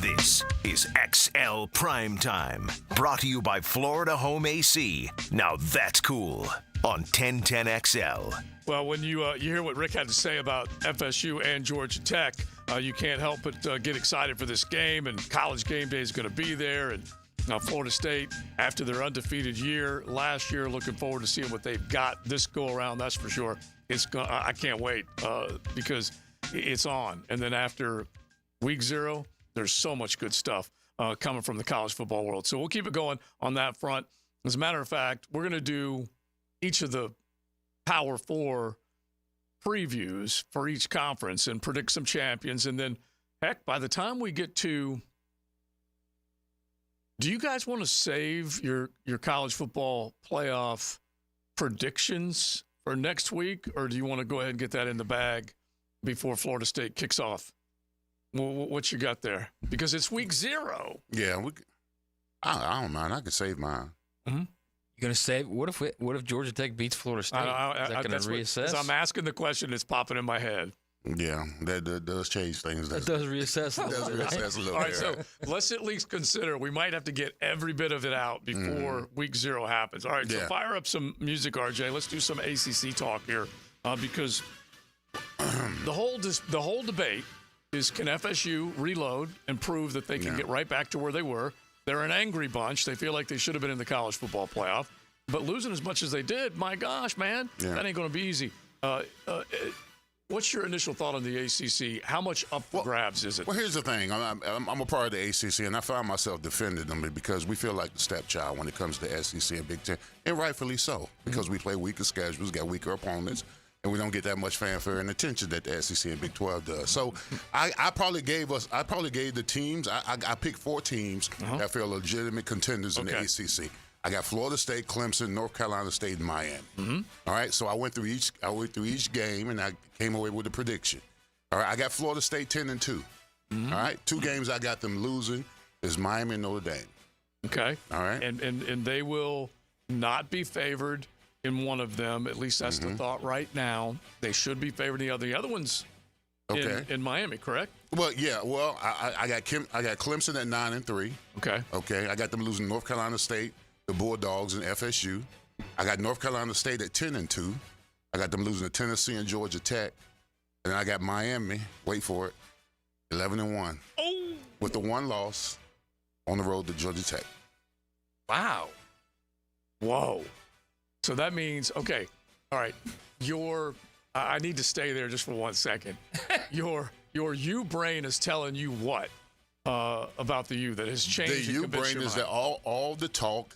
This is XL Primetime, brought to you by Florida Home AC. Now that's cool on 1010XL. Well, when you hear what Rick had to say about FSU and Georgia Tech, you can't help but get excited for this game, and College Game Day is going to be there. And Florida State, after their undefeated year last year, looking forward to seeing what they've got this go-around, that's for sure. I can't wait because it's on. And then after week 0, there's so much good stuff coming from the college football world. So we'll keep it going on that front. As a matter of fact, we're going to do each of the Power 4 previews for each conference and predict some champions. And then, heck, by the time we get to – do you guys want to save your college football playoff predictions for next week, or do you want to go ahead and get that in the bag before Florida State kicks off? What you got there? Because it's week 0. Yeah, I don't mind. I can save mine. Mm-hmm. You gonna save? What if Georgia Tech beats Florida State? Is that gonna reassess? As I'm asking the question, it's popping in my head. Yeah, that does change things. That does reassess a little bit. Reassess a little All right, bit. so let's at least consider we might have to get every bit of it out before week 0 happens. All right, so fire up some music, RJ. Let's do some ACC talk here because the whole debate is, can FSU reload and prove that they can get right back to where they were? They're an angry bunch. They feel like they should have been in the college football playoff. But losing as much as they did, my gosh, man, that ain't going to be easy. What's your initial thought on the ACC? How much up for grabs is it? Well, here's the thing. I'm a part of the ACC, and I find myself defending them because we feel like the stepchild when it comes to SEC and Big Ten, and rightfully so, because we play weaker schedules, got weaker opponents, and we don't get that much fanfare and attention that the SEC and Big 12 does. So I probably gave the teams. I picked 4 teams that feel legitimate contenders in the ACC. I got Florida State, Clemson, North Carolina State, and Miami. All right, so I went through each game, and I came away with a prediction. All right, I got Florida State 10-2. All right, 2 games I got them losing is Miami and Notre Dame. Okay. All right. And they will not be favored in one of them. At least that's the thought right now. They should be favored in the other. The other one's in Miami, correct? Well, yeah. Well, I got Clemson at 9-3. Okay. Okay. I got them losing North Carolina State, the Bulldogs, and FSU. I got North Carolina State at 10-2. I got them losing to Tennessee and Georgia Tech. And I got Miami, wait for it, 11-1. Oh. With the one loss on the road to Georgia Tech. Wow. Whoa. So that means, okay, all right, I need to stay there just for 1 second. Your U brain is telling you what about the U that has changed? The U brain is that all the talk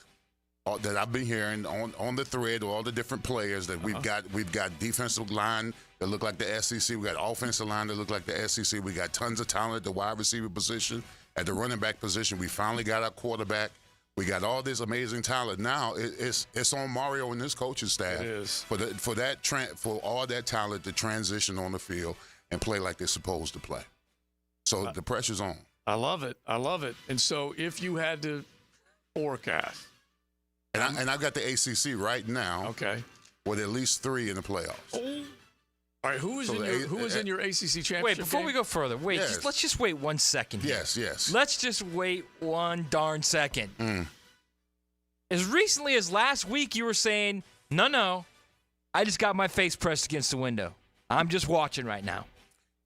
that I've been hearing on the thread, all the different players that we've got defensive line that look like the SEC. We got offensive line that look like the SEC. We got tons of talent at the wide receiver position, at the running back position. We finally got our quarterback. We got all this amazing talent. Now it's on Mario and his coaching staff for all that talent to transition on the field and play like they're supposed to play. So the pressure's on. I love it. And so if you had to forecast, and I've got the ACC right now. Okay. With at least 3 in the playoffs. Oh. All right, who is in your ACC championship? Wait, before we go further, Yes. let's just wait 1 second here. Yes. Let's just wait 1 darn second. As recently as last week, you were saying, no, I just got my face pressed against the window. I'm just watching right now.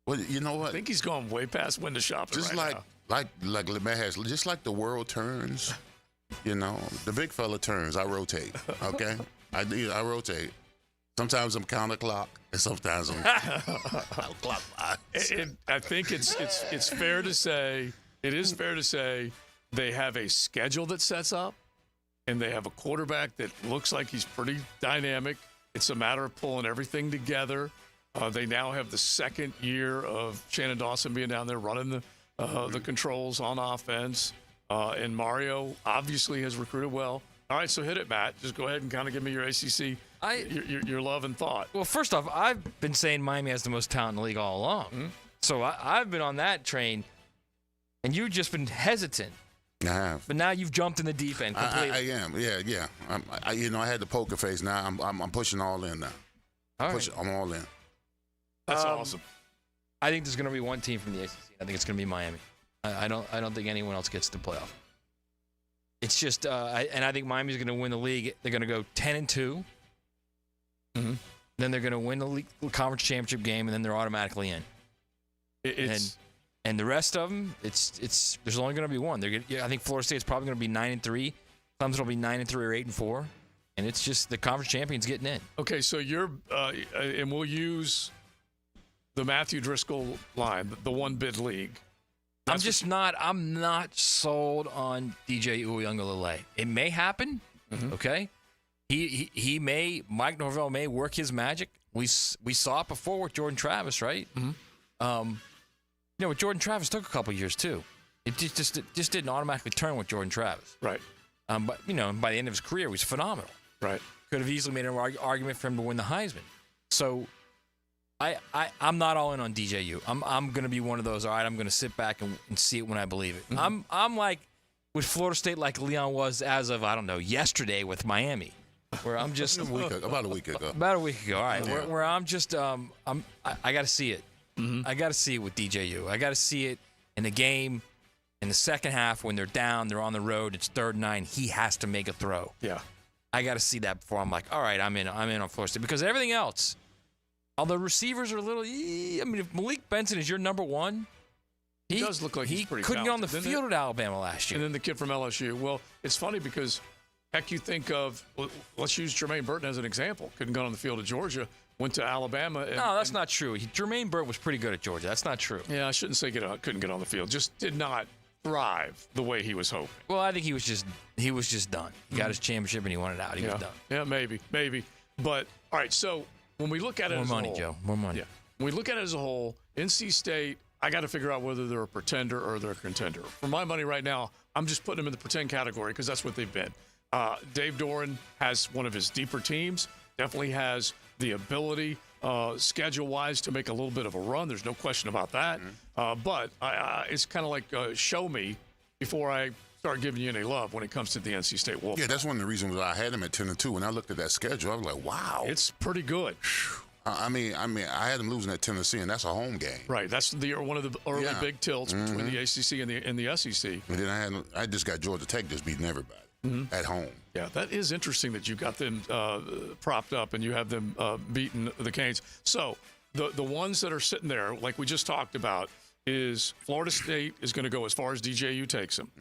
Well, you know what? I think he's gone way past window shopping just right now. Like Matt has, just like the world turns, the big fella turns. I rotate, okay? I rotate. Sometimes I'm counterclock, and sometimes I'm clockwise. And I think it's fair to say, it is fair to say they have a schedule that sets up, and they have a quarterback that looks like he's pretty dynamic. It's a matter of pulling everything together. They now have the second year of Shannon Dawson being down there running the controls on offense. And Mario obviously has recruited well. All right, so hit it, Matt. Just go ahead and kind of give me your ACC, your love and thought. Well, first off, I've been saying Miami has the most talent in the league all along. Mm-hmm. So I've been on that train, and you've just been hesitant. I have. But now you've jumped in the deep end completely. I am, yeah. I had the poker face. Now I'm pushing all in now. I'm all in. That's awesome. I think there's going to be one team from the ACC. I think it's going to be Miami. I don't think anyone else gets to the playoff. It's just, I think Miami's going to win the league. They're going to go 10-2. Mm-hmm. Then they're going to win the league conference championship game, and then they're automatically in. And the rest of them, there's only going to be one. I think Florida State's probably going to be 9-3. Clemson will be 9-3 or 8-4, and it's just the conference champions getting in. Okay, so you're, and we'll use the Matthew Driscoll line, the one bid league. I'm not sold on DJ Uiagalelei. It may happen, okay? Mike Norvell may work his magic. We saw it before with Jordan Travis, right? Mm-hmm. With Jordan Travis took a couple years too. It just didn't automatically turn with Jordan Travis. Right. But by the end of his career, he was phenomenal. Right. Could have easily made an argument for him to win the Heisman. So I'm not all in on DJU. I'm going to be one of those. All right, I'm going to sit back and see it when I believe it. Mm-hmm. I'm like with Florida State, like Leon was as of yesterday with Miami, where I'm just about a week ago. About a week ago. All right, yeah. where I'm just I got to see it. Mm-hmm. I got to see it with DJU. I got to see it in the game in the second half when they're down, they're on the road. It's 3rd and 9. He has to make a throw. Yeah, I got to see that before I'm like, all right, I'm in on Florida State because everything else. Although receivers are a little, if Malik Benson is your number one, he does look like he's pretty couldn't get on the talented, field at Alabama last year. And then the kid from LSU. Well, it's funny because, heck, you think of, let's use Jermaine Burton as an example. Couldn't get on the field at Georgia, went to Alabama. No, that's not true. Jermaine Burton was pretty good at Georgia. That's not true. Yeah, I shouldn't say couldn't get on the field. Just did not thrive the way he was hoping. Well, I think he was just done. He got his championship and he wanted out. He was done. Yeah, maybe. But, all right, so when we look at it as a whole. More money, Joe. More money. Yeah. When we look at it as a whole, NC State, I got to figure out whether they're a pretender or they're a contender. For my money right now, I'm just putting them in the pretend category because that's what they've been. Dave Doran has one of his deeper teams, definitely has the ability schedule-wise to make a little bit of a run. There's no question about that. Mm-hmm. But it's kind of like show me before I start giving you any love when it comes to the NC State Wolfpack. Yeah, that's one of the reasons why I had them at 10-2. When I looked at that schedule, I was like, wow. It's pretty good. I had them losing at Tennessee, and that's a home game. Right. That's one of the early big tilts between the ACC and the SEC. And then I just got Georgia Tech just beating everybody. at home. Yeah, that is interesting that you got them propped up and you have them beating the Canes. So the ones that are sitting there, like we just talked about, is Florida State is going to go as far as DJU takes them.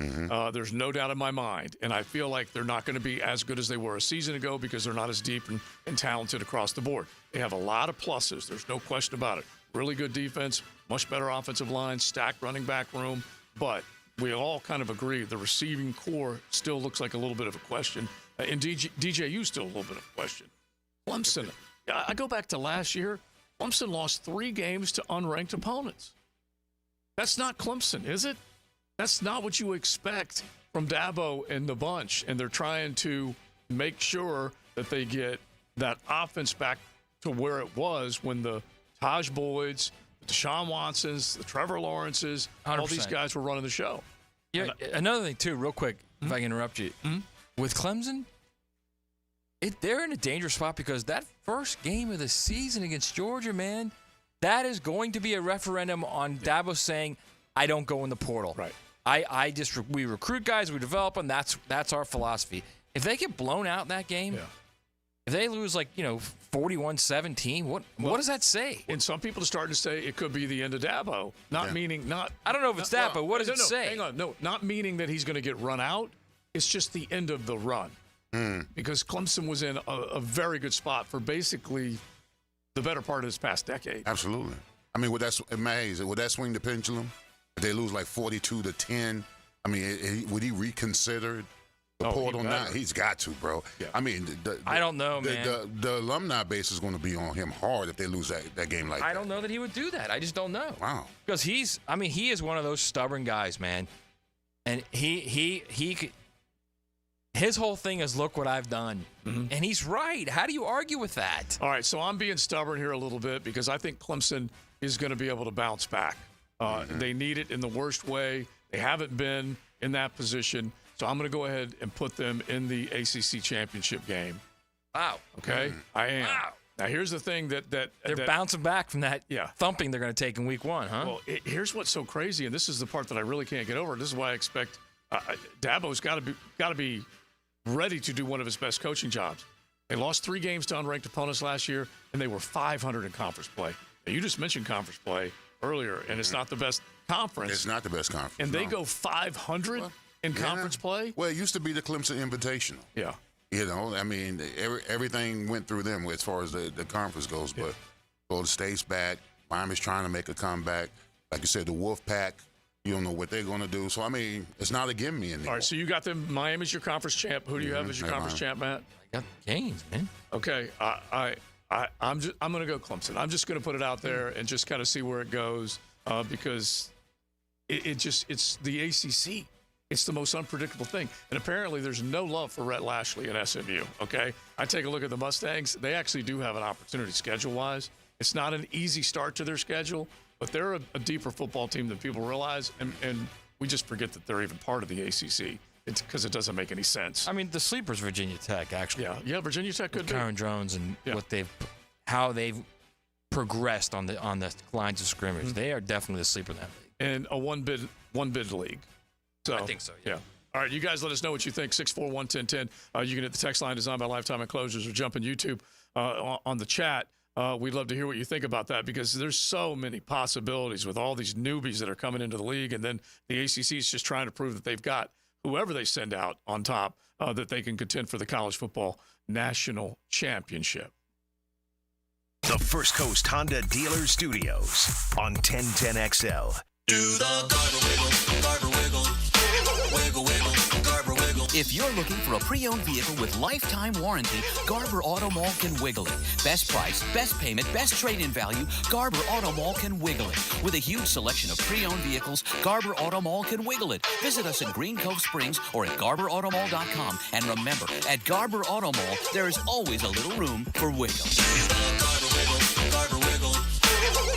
There's no doubt in my mind. And I feel like they're not going to be as good as they were a season ago because they're not as deep and talented across the board. They have a lot of pluses. There's no question about it. Really good defense, much better offensive line, stacked running back room. But we all kind of agree the receiving core still looks like a little bit of a question. And DJU still a little bit of a question. Clemson, I go back to last year. Clemson lost 3 games to unranked opponents. That's not Clemson, is it? That's not what you expect from Dabo and the bunch. And they're trying to make sure that they get that offense back to where it was when the Taj Boyds, the Deshaun Watsons, the Trevor Lawrences, 100%. all these guys were running the show. Yeah. Another thing, too, real quick, if I can interrupt you. With Clemson, they're in a dangerous spot because that first game of the season against Georgia, man, that is going to be a referendum on Dabo saying, I don't go in the portal. Right. We recruit guys, we develop them. That's our philosophy. If they get blown out in that game, if they lose 41-17, what does that say? And some people are starting to say it could be the end of Dabo. Meaning I don't know if it's that, but what does it say? Hang on. No, not meaning that he's going to get run out. It's just the end of the run. Because Clemson was in a very good spot for basically the better part of this past decade. Absolutely. I mean, would that swing the pendulum? If they lose like 42-10, I mean, would he reconsider the portal now? He's got to, bro. Yeah. I mean, I don't know, man. The alumni base is going to be on him hard if they lose that game like that. I don't know that he would do that. I just don't know. Wow. Because he is one of those stubborn guys, man. And his whole thing is, look what I've done. And he's right. How do you argue with that? All right, so I'm being stubborn here a little bit because I think Clemson is going to be able to bounce back. They need it in the worst way. They haven't been in that position. So I'm going to go ahead and put them in the ACC championship game. Wow. Okay? I am. Wow. Now, here's the thing that they're bouncing back from that thumping they're going to take in week 1, huh? Well, here's what's so crazy, and this is the part that I really can't get over. This is why I expect Dabo's got to be ready to do one of his best coaching jobs. They lost 3 games to unranked opponents last year, and they were 500 in conference play. Now, you just mentioned conference play earlier, and it's not the best conference. It's not the best conference. And they go 500 in conference play? Well, it used to be the Clemson Invitational. Yeah. You know, I mean, everything went through them as far as the conference goes. But Florida State's back. Miami's trying to make a comeback. Like you said, the Wolf Pack, you don't know what they're going to do. So, I mean, it's not a gimme anymore. All right, so you got them. Miami's your conference champ. Who do you have as your conference champ, Matt? I got the Canes, man. Okay, I'm going to go Clemson. I'm just going to put it out there and just kind of see where it goes because it's the ACC. It's the most unpredictable thing. And apparently there's no love for Rhett Lashley and SMU, okay? I take a look at the Mustangs. They actually do have an opportunity schedule-wise. It's not an easy start to their schedule, but they're a deeper football team than people realize, and we just forget that they're even part of the ACC. It's because it doesn't make any sense. I mean, the sleeper's Virginia Tech, actually. Yeah, Virginia Tech could be. Karen Jones and how they've progressed on the lines of scrimmage. They are definitely the sleeper in that league. And a one bid league. So, I think so, yeah. All right, you guys let us know what you think. 641-1010. You can hit the text line designed by Lifetime Enclosures or jump on YouTube on the chat. We'd love to hear what you think about that because there's so many possibilities with all these newbies that are coming into the league. And then the ACC is just trying to prove that they've got whoever they send out on top that they can contend for the college football national championship. The First Coast Honda Dealer Studios on 1010XL. Do the Garber wiggle, Garber wiggle, wiggle, wiggle, Garber wiggle. If you're looking for a pre-owned vehicle with lifetime warranty, Garber Auto Mall can wiggle it. Best price, best payment, best trade-in value, Garber Auto Mall can wiggle it. With a huge selection of pre-owned vehicles, Garber Auto Mall can wiggle it. Visit us in Green Cove Springs or at GarberAutomall.com. And remember, at Garber Auto Mall, there is always a little room for wiggle. Garber wiggle, Garber wiggle,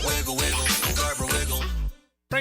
wiggle, wiggle, Garber wiggle.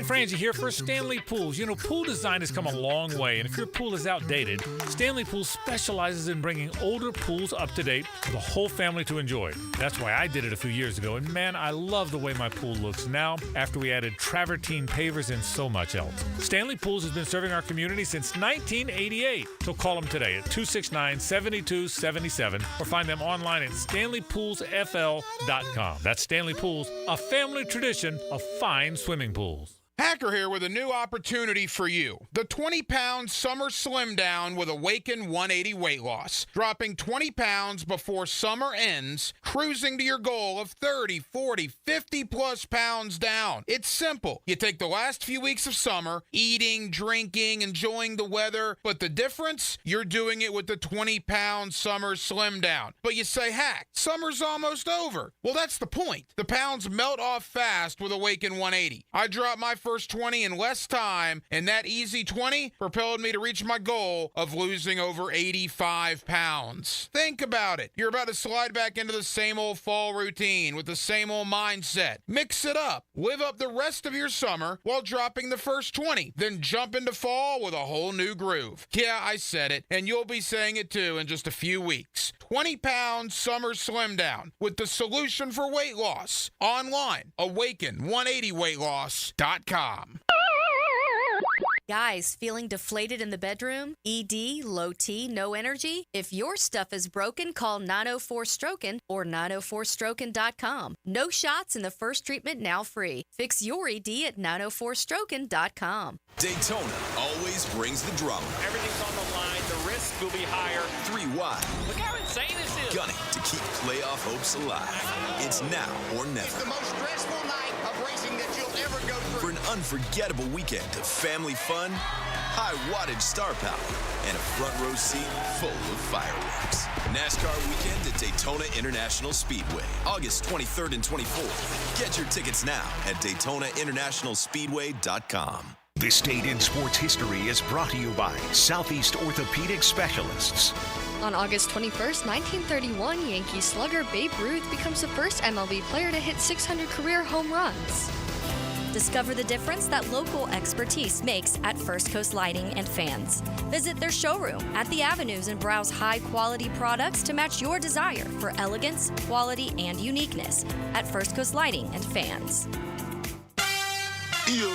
Frank Frangie here for Stanley Pools. You know, pool design has come a long way, and if your pool is outdated, Stanley Pools specializes in bringing older pools up to date for the whole family to enjoy. That's why I did it a few years ago, and man, I love the way my pool looks now after we added travertine pavers and so much else. Stanley Pools has been serving our community since 1988, so call them today at 269-7277 or find them online at StanleyPoolsFL.com. That's Stanley Pools, a family tradition of fine swimming pools. Hacker here with a new opportunity for you. The 20-pound summer slim down with Awaken 180 weight loss. Dropping 20 pounds before summer ends, cruising to your goal of 30, 40, 50-plus pounds down. It's simple. You take the last few weeks of summer, eating, drinking, enjoying the weather, but the difference? You're doing it with the 20-pound summer slim down. But you say, Hack, summer's almost over. Well, that's the point. The pounds melt off fast with Awaken 180. I dropped my first 20 in less time, and that easy 20 propelled me to reach my goal of losing over 85 pounds. Think about it. You're about to slide back into the same old fall routine with the same old mindset. Mix it up. Live up the rest of your summer while dropping the first 20. Then jump into fall with a whole new groove. Yeah, I said it, and you'll be saying it too in just a few weeks. 20-pound summer slim down with the solution for weight loss. Online, awaken180weightloss.com. Guys, feeling deflated in the bedroom? ED, low T, no energy? If your stuff is broken, call 904-STROKEN or 904stroken.com. No shots in the first treatment, now free. Fix your ED at 904stroken.com. Daytona always brings the drama. Everything's on the line. The risk will be higher. 3 wide. Look how insane this is. Gunning to keep playoff hopes alive. It's now or never. It's the most stressful night of racing that you'll ever go through. For an unforgettable weekend of family fun, high wattage star power, and a front row seat full of fireworks. NASCAR weekend at Daytona International Speedway, August 23rd and 24th. Get your tickets now at DaytonaInternationalSpeedway.com. This date in sports history is brought to you by Southeast Orthopedic Specialists. On August 21st, 1931, Yankee slugger Babe Ruth becomes the first MLB player to hit 600 career home runs. Discover the difference that local expertise makes at First Coast Lighting and Fans. Visit their showroom at the Avenues and browse high-quality products to match your desire for elegance, quality, and uniqueness at First Coast Lighting and Fans. Yo,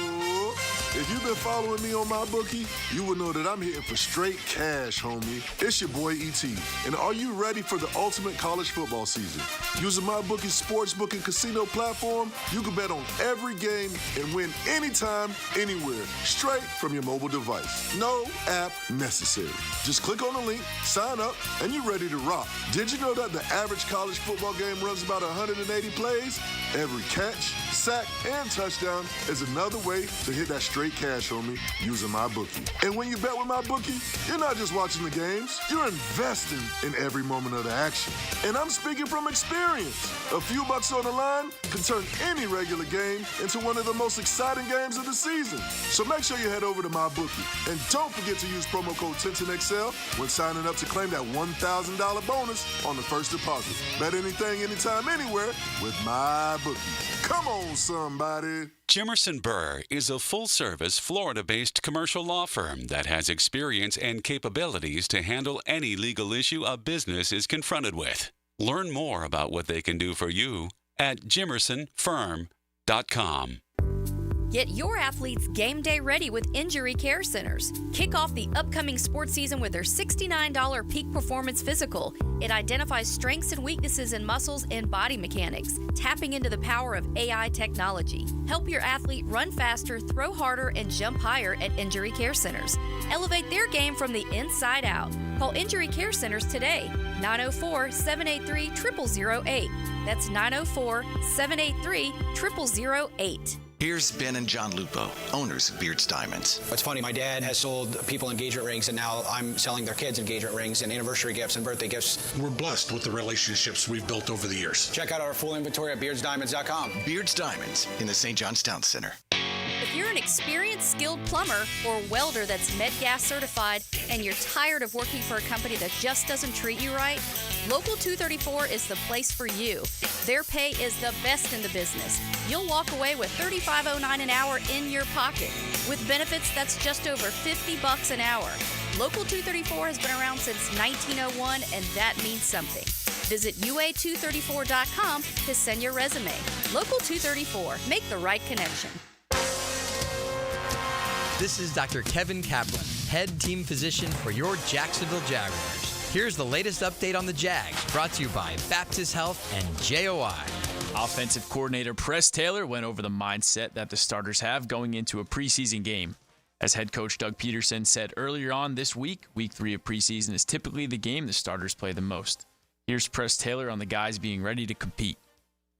if you've been following me on my bookie, you will know that I'm hitting for straight cash, homie. It's your boy E.T. And are you ready for the ultimate college football season? Using my bookie's sportsbook and casino platform, you can bet on every game and win anytime, anywhere, straight from your mobile device. No app necessary. Just click on the link, sign up, and you're ready to rock. Did you know that the average college football game runs about 180 plays? Every catch, sack, and touchdown is another way to hit that straight cash, homie, using my bookie. And when you bet with my bookie, you're not just watching the games, you're investing in every moment of the action. And I'm speaking from experience. A few bucks on the line can turn any regular game into one of the most exciting games of the season. So make sure you head over to my bookie. And don't forget to use promo code TenTenXL when signing up to claim that $1,000 bonus on the first deposit. Bet anything, anytime, anywhere with my bookie. Come on, somebody. Jimerson Burr is a full-service, Florida-based commercial law firm that has experience and capabilities to handle any legal issue a business is confronted with. Learn more about what they can do for you at jimersonfirm.com. Get your athletes game day ready with Injury Care Centers. Kick off the upcoming sports season with their $69 Peak Performance Physical. It identifies strengths and weaknesses in muscles and body mechanics, tapping into the power of AI technology. Help your athlete run faster, throw harder, and jump higher at Injury Care Centers. Elevate their game from the inside out. Call Injury Care Centers today, 904-783-0008. That's 904-783-0008. Here's Ben and John Lupo, owners of Beards Diamonds. It's funny, my dad has sold people engagement rings, and now I'm selling their kids engagement rings and anniversary gifts and birthday gifts. We're blessed with the relationships we've built over the years. Check out our full inventory at beardsdiamonds.com. Beards Diamonds in the St. John's Town Center. If you're an an experienced, skilled plumber or welder that's MedGas certified and you're tired of working for a company that just doesn't treat you right, Local 234 is the place for you. Their pay is the best in the business. You'll walk away with $35.09 an hour in your pocket. With benefits, that's just over $50 an hour. Local 234 has been around since 1901, and that means something. Visit UA234.com to send your resume. Local 234. Make the right connection. This is Dr. Kevin Kaplan, head team physician for your Jacksonville Jaguars. Here's the latest update on the Jags, brought to you by Baptist Health and JOI. Offensive coordinator Press Taylor went over the mindset that the starters have going into a preseason game. As head coach Doug Peterson said earlier on this week, week 3 of preseason is typically the game the starters play the most. Here's Press Taylor on the guys being ready to compete.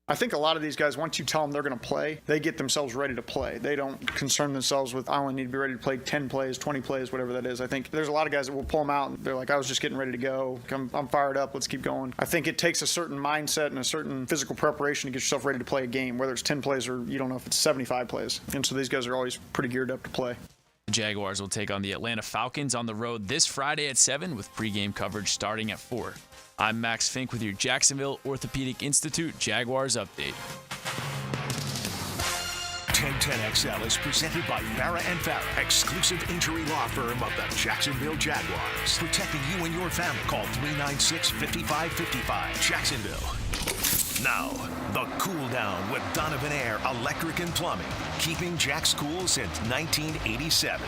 I think a lot of these guys, once you tell them they're going to play, they get themselves ready to play. They don't concern themselves with, I only need to be ready to play 10 plays, 20 plays, whatever that is. I think there's a lot of guys that will pull them out and they're like, I was just getting ready to go. I'm fired up. Let's keep going. I think it takes a certain mindset and a certain physical preparation to get yourself ready to play a game, whether it's 10 plays or you don't know if it's 75 plays. And so these guys are always pretty geared up to play. The Jaguars will take on the Atlanta Falcons on the road this Friday at 7 with pregame coverage starting at 4. I'm Max Fink with your Jacksonville Orthopedic Institute Jaguars update. 1010XL is presented by Farah & Farah, exclusive injury law firm of the Jacksonville Jaguars. Protecting you and your family. Call 396-5555. Jacksonville. Now, the Cool Down with Donovan Air Electric and Plumbing. Keeping Jack's cool since 1987.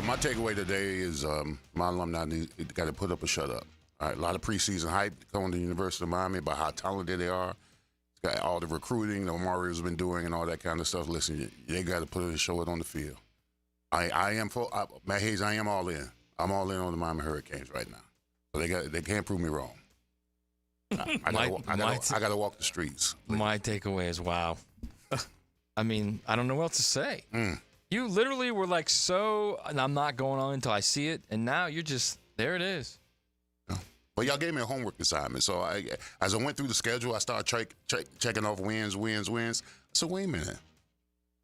My takeaway today is my alumni got to put up or shut up. All right, a lot of preseason hype going to the University of Miami about how talented they are. Got all the recruiting that Mario's been doing and all that kind of stuff. Listen, they got to put it and show it on the field. Matt Hayes, I am all in. I'm all in on the Miami Hurricanes right now. So they can't prove me wrong. I got to walk the streets. My takeaway is, wow. I mean, I don't know what else to say. You literally were like, and I'm not going on until I see it, and now you're just, there it is. Well, y'all gave me a homework assignment, so as I went through the schedule, I started checking off wins. So wait a minute.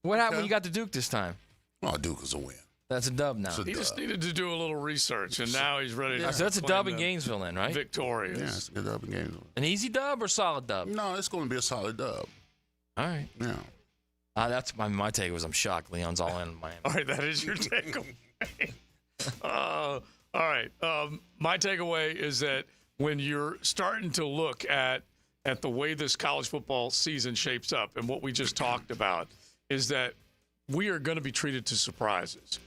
What happened when you got to Duke this time? Oh, Duke was a win. That's a dub now. He just needed to do a little research, and now he's ready to So that's a dub in Gainesville then, right? Victorious. Yeah, it's a good dub in Gainesville. An easy dub or solid dub? No, it's going to be a solid dub. All right. Yeah. That's my take was I'm shocked. Leon's all in Miami. All right, that is your takeaway. All right. My takeaway is that when you're starting to look at the way this college football season shapes up and what we just talked about is that we are going to be treated to surprises.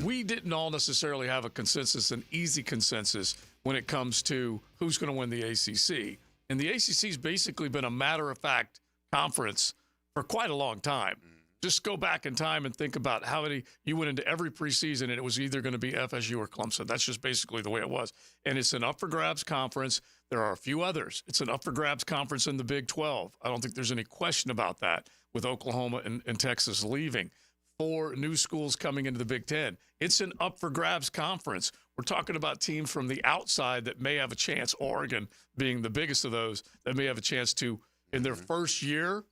We didn't all necessarily have a consensus, an easy consensus, when it comes to who's going to win the ACC. And the ACC's basically been a matter-of-fact conference for quite a long time. Just go back in time and think about how many you went into every preseason, and it was either going to be FSU or Clemson. That's just basically the way it was. And it's an up-for-grabs conference. There are a few others. It's an up-for-grabs conference in the Big 12. I don't think there's any question about that with Oklahoma and Texas leaving. 4 new schools coming into the Big 10. It's an up-for-grabs conference. We're talking about teams from the outside that may have a chance, Oregon being the biggest of those, that may have a chance to, in their first year,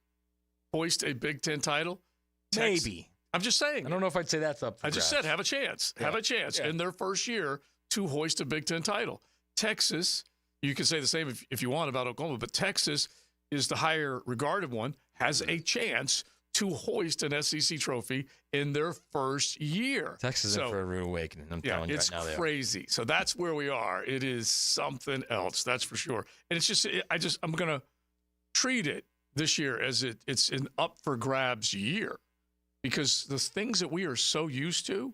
hoist a Big 10 title. Maybe. I'm just saying. I don't know if I'd say that's up for I just grabs. said have a chance. Yeah. Have a chance in their first year to hoist a Big 10 title. Texas, you can say the same if you want about Oklahoma, but Texas is the higher regarded one, has a chance to hoist an SEC trophy in their first year. Texas is in for a rude awakening. I'm telling you right now. It's crazy. So that's where we are. It is something else, that's for sure. And it's just, I'm going to treat it this year as it's an up for grabs year because the things that we are so used to,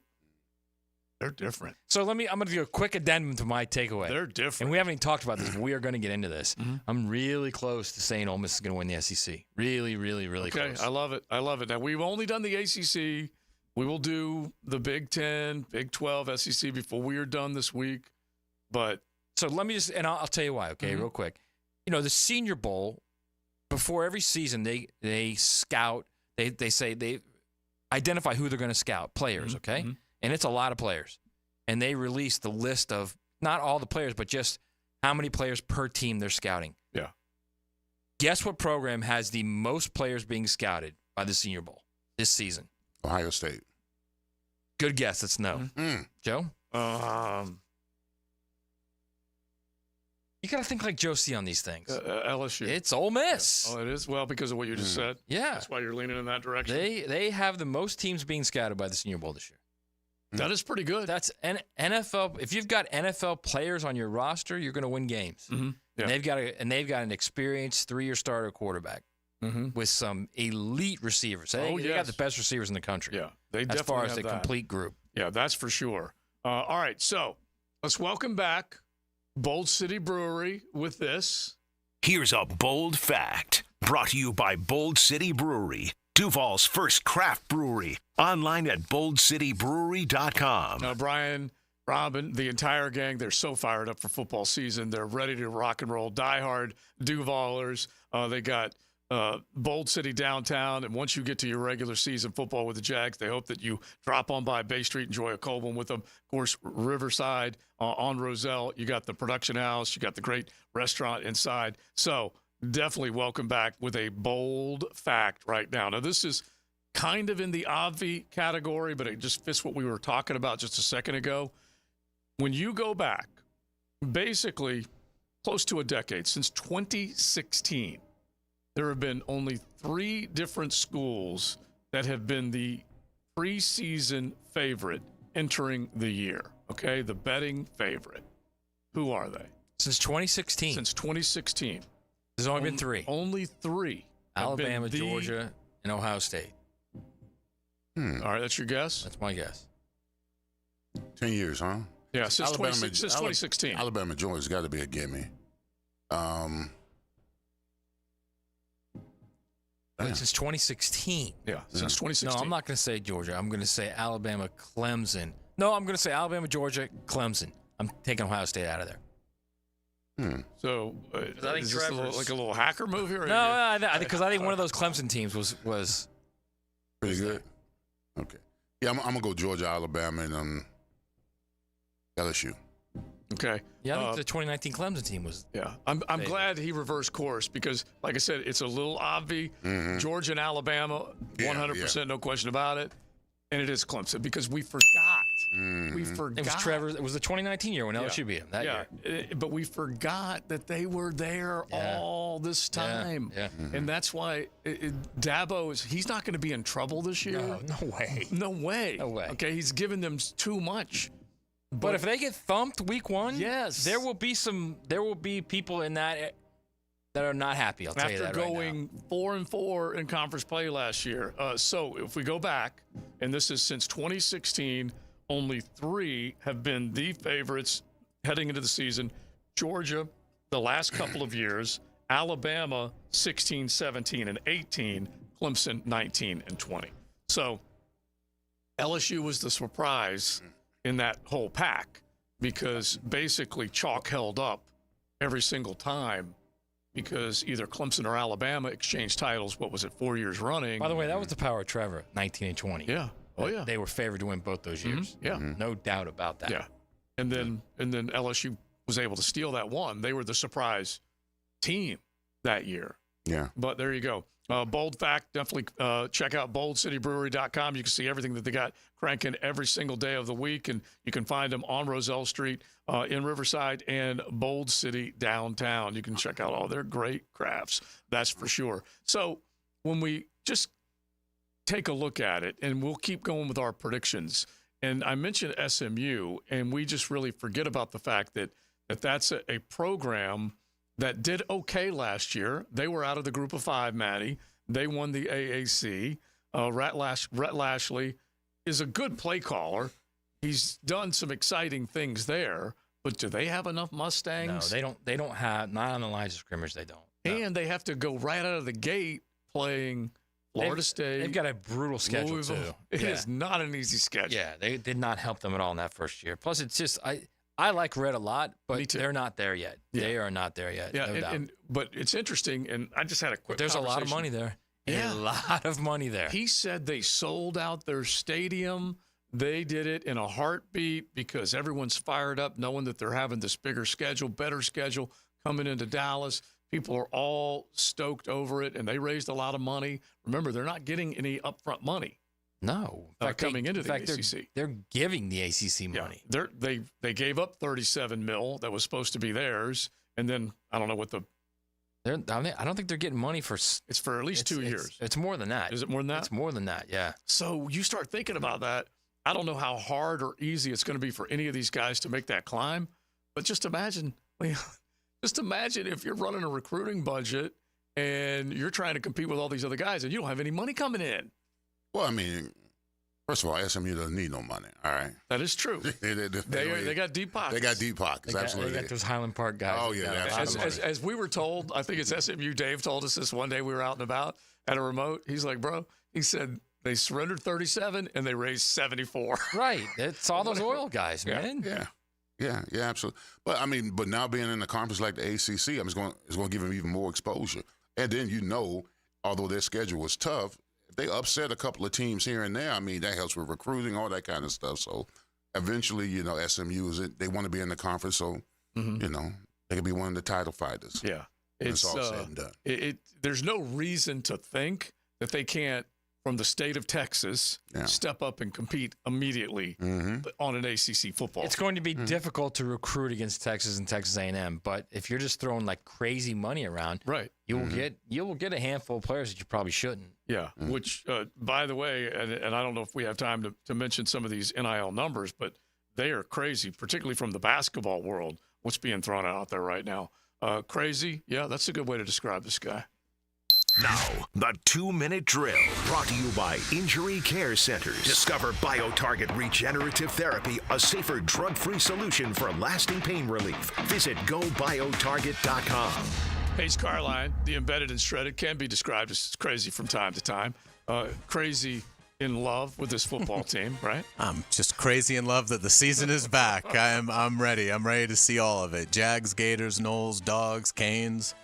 they're different. So I'm going to do a quick addendum to my takeaway. They're different. And we haven't even talked about this, but we are going to get into this. Mm-hmm. I'm really close to saying Ole Miss is going to win the SEC. Really, really, really close. Okay, I love it. Now, we've only done the ACC. We will do the Big 10, Big 12, SEC before we are done this week. But so let me just, and I'll tell you why, okay, real quick. You know, the Senior Bowl, before every season, they scout, they identify who they're going to scout, players, okay? Mm-hmm. And it's a lot of players. And they release the list of not all the players, but just how many players per team they're scouting. Yeah. Guess what program has the most players being scouted by the Senior Bowl this season? Ohio State. Good guess. It's no. Joe? You got to think like Joe C on these things. LSU. It's Ole Miss. Yeah. Oh, it is? Well, because of what you just said? Yeah. That's why you're leaning in that direction? They have the most teams being scouted by the Senior Bowl this year. That is pretty good. That's NFL. If you've got NFL players on your roster, you're going to win games. Mm-hmm. Yeah. And they've got an experienced 3-year starter quarterback with some elite receivers. They got the best receivers in the country. Yeah, they as definitely far as have the that. complete group. Yeah, that's for sure. All right, so let's welcome back Bold City Brewery with this. Here's a bold fact brought to you by Bold City Brewery, Duval's first craft brewery. Online at boldcitybrewery.com. Now, Brian, Robin, the entire gang, they're so fired up for football season. They're ready to rock and roll. Diehard Duvalers. They got Bold City downtown. And once you get to your regular season football with the Jags, they hope that you drop on by Bay Street, enjoy a cold one with them. Of course, Riverside on Roselle, you got the production house. You got the great restaurant inside. So definitely welcome back with a bold fact right now. Now, this is kind of in the obvi category, but it just fits what we were talking about just a second ago. When you go back, basically close to a decade, since 2016, there have been only 3 different schools that have been the preseason favorite entering the year, okay? The betting favorite. Who are they? Since 2016. Since 2016. There's only been 3. Only 3. Alabama, Georgia, and Ohio State. All right, that's your guess? That's my guess. 10 years, huh? Yeah, since 2016. Alabama, Georgia's got to be a gimme. Since 2016. Yeah, since 2016. No, I'm not going to say Georgia. I'm going to say Alabama, Clemson. No, I'm going to say Alabama, Georgia, Clemson. I'm taking Ohio State out of there. So, is this like a little hacker move here? No, because I think one of those Clemson teams was pretty good. Okay. Yeah, I'm going to go Georgia, Alabama, and LSU. Okay. Yeah, I think the 2019 Clemson team was. Yeah, I'm glad he reversed course because, like I said, it's a little obvious. Georgia and Alabama, 100%, no question about it. And it is Clemson because we forgot. We forgot. It was Trevor. It was the 2019 year when LSU beat him. That year. But we forgot that they were there all this time. Yeah. And that's why Dabo he's not going to be in trouble this year. No way. No way. No way. Okay, he's given them too much. But if they get thumped week 1, yes, there will be people in that are not happy. I'll tell you that after going 4-4 in conference play last year. So if we go back, and this is since 2016, only 3 have been the favorites heading into the season. Georgia, the last couple of years. Alabama, 16, 17, and 18. Clemson, 19 and 20. So LSU was the surprise in that whole pack because basically chalk held up every single time because either Clemson or Alabama exchanged titles, 4 years running? By the way, that was the power of Trevor, 19 and 20. Yeah. Oh, yeah. They were favored to win both those years. Yeah. No doubt about that. Yeah. And then LSU was able to steal that one. They were the surprise team that year. Yeah. But there you go. Bold fact, definitely check out boldcitybrewery.com. You can see everything that they got cranking every single day of the week, and you can find them on Roselle Street in Riverside and Bold City downtown. You can check out all their great crafts, that's for sure. So when we just take a look at it, and we'll keep going with our predictions, and I mentioned SMU, and we just really forget about the fact that that's a program that did okay last year. They were out of the group of 5, Maddie. They won the AAC. Rhett Lashley is a good play caller. He's done some exciting things there, but do they have enough Mustangs? No, they don't have, not on the lines of scrimmage, they don't. No. And they have to go right out of the gate playing Florida State. They've got a brutal schedule, Louisville. too. It is not an easy schedule. Yeah, they did not help them at all in that first year. Plus, it's just, I like Red a lot, but they're not there yet. Yeah. They are not there yet. Yeah, no doubt. But it's interesting, and I just had a quick But there's a lot of money there. Yeah. A lot of money there. He said they sold out their stadium. They did it in a heartbeat because everyone's fired up knowing that they're having this bigger schedule, better schedule coming into Dallas. People are all stoked over it, and they raised a lot of money. Remember, they're not getting any upfront money. No. In fact, coming into the ACC. They're giving the ACC money. Yeah, they gave up $37 million that was supposed to be theirs, and then I don't know what the. I don't think they're getting money for. It's for at least 2 years. It's more than that. Is it more than that? It's more than that. Yeah. So you start thinking about that. I don't know how hard or easy it's going to be for any of these guys to make that climb, but just imagine if you're running a recruiting budget and you're trying to compete with all these other guys and you don't have any money coming in. Well, I mean, first of all, SMU doesn't need no money. All right, that is true. they got deep pockets. They got deep pockets. Absolutely, they got those Highland Park guys. Oh yeah, as we were told, I think it's SMU. Dave told us this one day. We were out and about at a remote. He's like, bro, he said they surrendered 37 and they raised 74. Right, it's all those oil guys, man. Yeah, absolutely. But I mean, now being in a conference like the ACC, it's going to give them even more exposure. And then although their schedule was tough, if they upset a couple of teams here and there, I mean, that helps with recruiting, all that kind of stuff. So eventually, SMU they want to be in the conference, so they can be one of the title fighters. Yeah, it's all said and done. There's no reason to think that they can't, from the state of Texas, step up and compete immediately on an ACC football. It's going to be difficult to recruit against Texas and Texas A&M, but if you're just throwing like crazy money around, right, you will get a handful of players that you probably shouldn't. Yeah, which, by the way, and I don't know if we have time to mention some of these NIL numbers, but they are crazy, particularly from the basketball world, what's being thrown out there right now. Crazy, yeah, that's a good way to describe this guy. Now, the 2-minute drill, brought to you by Injury Care Centers. Discover BioTarget Regenerative Therapy, a safer drug-free solution for lasting pain relief. Visit GoBioTarget.com. Hayes Carline, the embedded and shredded, can be described as crazy from time to time. Crazy in love with this football team, right? I'm just crazy in love that the season is back. I'm ready. I'm ready to see all of it. Jags, Gators, Noles, Dogs, Canes.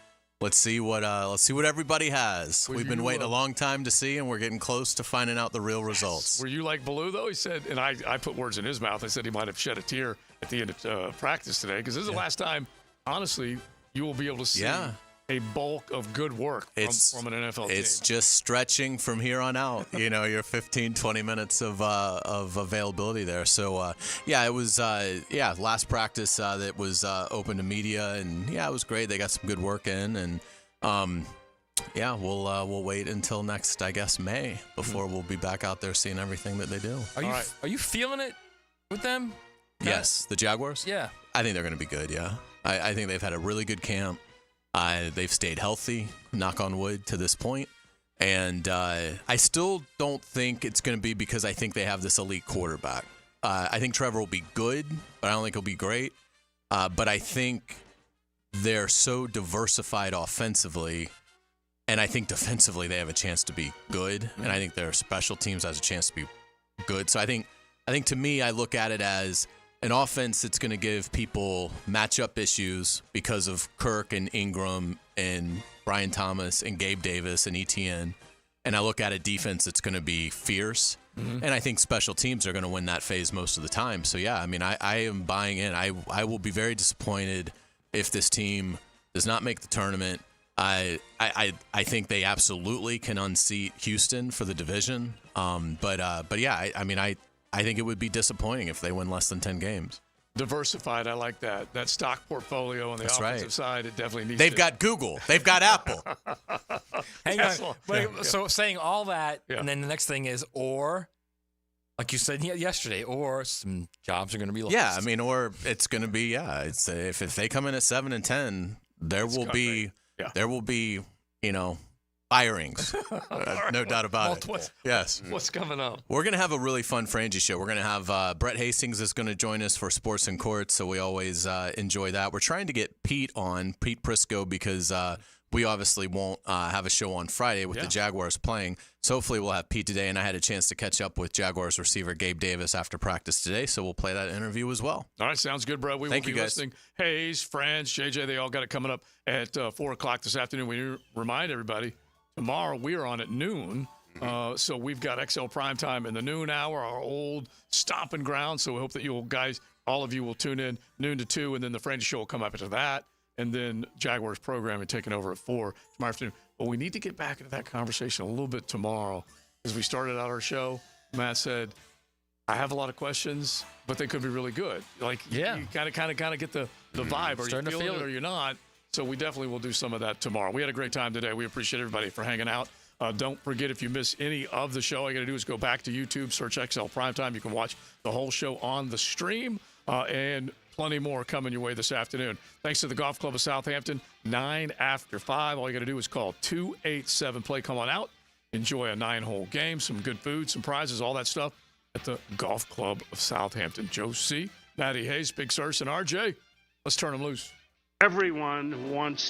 Let's see what everybody has. We've been waiting a long time to see, and we're getting close to finding out the real results. Were you like Baloo, though? He said, and I put words in his mouth. I said he might have shed a tear at the end of practice today, because this is the last time, honestly, you will be able to see a bulk of good work from an NFL team. It's just stretching from here on out, your 15, 20 minutes of availability there. So, it was, last practice that was open to media, and, it was great. They got some good work in, and, we'll wait until next, I guess, May before we'll be back out there seeing everything that they do. Are you feeling it with them? Yes, the Jaguars? Yeah. I think they're going to be good, yeah. I think they've had a really good camp. They've stayed healthy, knock on wood, to this point. And I still don't think it's going to be because I think they have this elite quarterback. I think Trevor will be good, but I don't think he'll be great. But I think they're so diversified offensively, and I think defensively they have a chance to be good. And I think their special teams has a chance to be good. So I think to me, I look at it as an offense that's going to give people matchup issues because of Kirk and Ingram and Brian Thomas and Gabe Davis and ETN. And I look at a defense that's going to be fierce. And I think special teams are going to win that phase most of the time. So, I am buying in. I will be very disappointed if this team does not make the tournament. I think they absolutely can unseat Houston for the division. I think it would be disappointing if they win less than 10 games. Diversified, I like that. That stock portfolio on the offensive side, it definitely needs. They've got Google. They've got Apple. Hang on. So saying all that, and then the next thing is, or, like you said yesterday, or some jobs are going to be lost. Yeah, or it's going to be, It's if they come in at 7 and 10, there will be, firings. No doubt about it. Yes. What's coming up? We're going to have a really fun Frangie show. We're going to have Brett Hastings is going to join us for Sports and Courts, so we always enjoy that. We're trying to get Pete Prisco, because we obviously won't have a show on Friday with the Jaguars playing. So hopefully we'll have Pete today, and I had a chance to catch up with Jaguars receiver Gabe Davis after practice today, so we'll play that interview as well. All right, sounds good, Brett. We will be listening. Hayes, Franz, JJ, they all got it coming up at 4 o'clock this afternoon. We remind everybody, tomorrow we are on at noon, so we've got XL Primetime in the noon hour, our old stomping ground. So we hope that all of you will tune in noon to 2, and then the Frangie show will come up after that, and then Jaguars programming taking over at 4 tomorrow afternoon. But we need to get back into that conversation a little bit tomorrow, because we started out our show, Matt said, I have a lot of questions, but they could be really good. Like, you kind of get the vibe. Are you feeling it or you're not? So we definitely will do some of that tomorrow. We had a great time today. We appreciate everybody for hanging out. Don't forget, if you miss any of the show, all you got to do is go back to YouTube, search XL Primetime. You can watch the whole show on the stream, and plenty more coming your way this afternoon. Thanks to the Golf Club of Southampton, 9 after 5. All you got to do is call 287-PLAY. Come on out. Enjoy a 9-hole game, some good food, some prizes, all that stuff at the Golf Club of Southampton. Joe C., Matty Hayes, Big Searcy, and RJ. Let's turn them loose. Everyone wants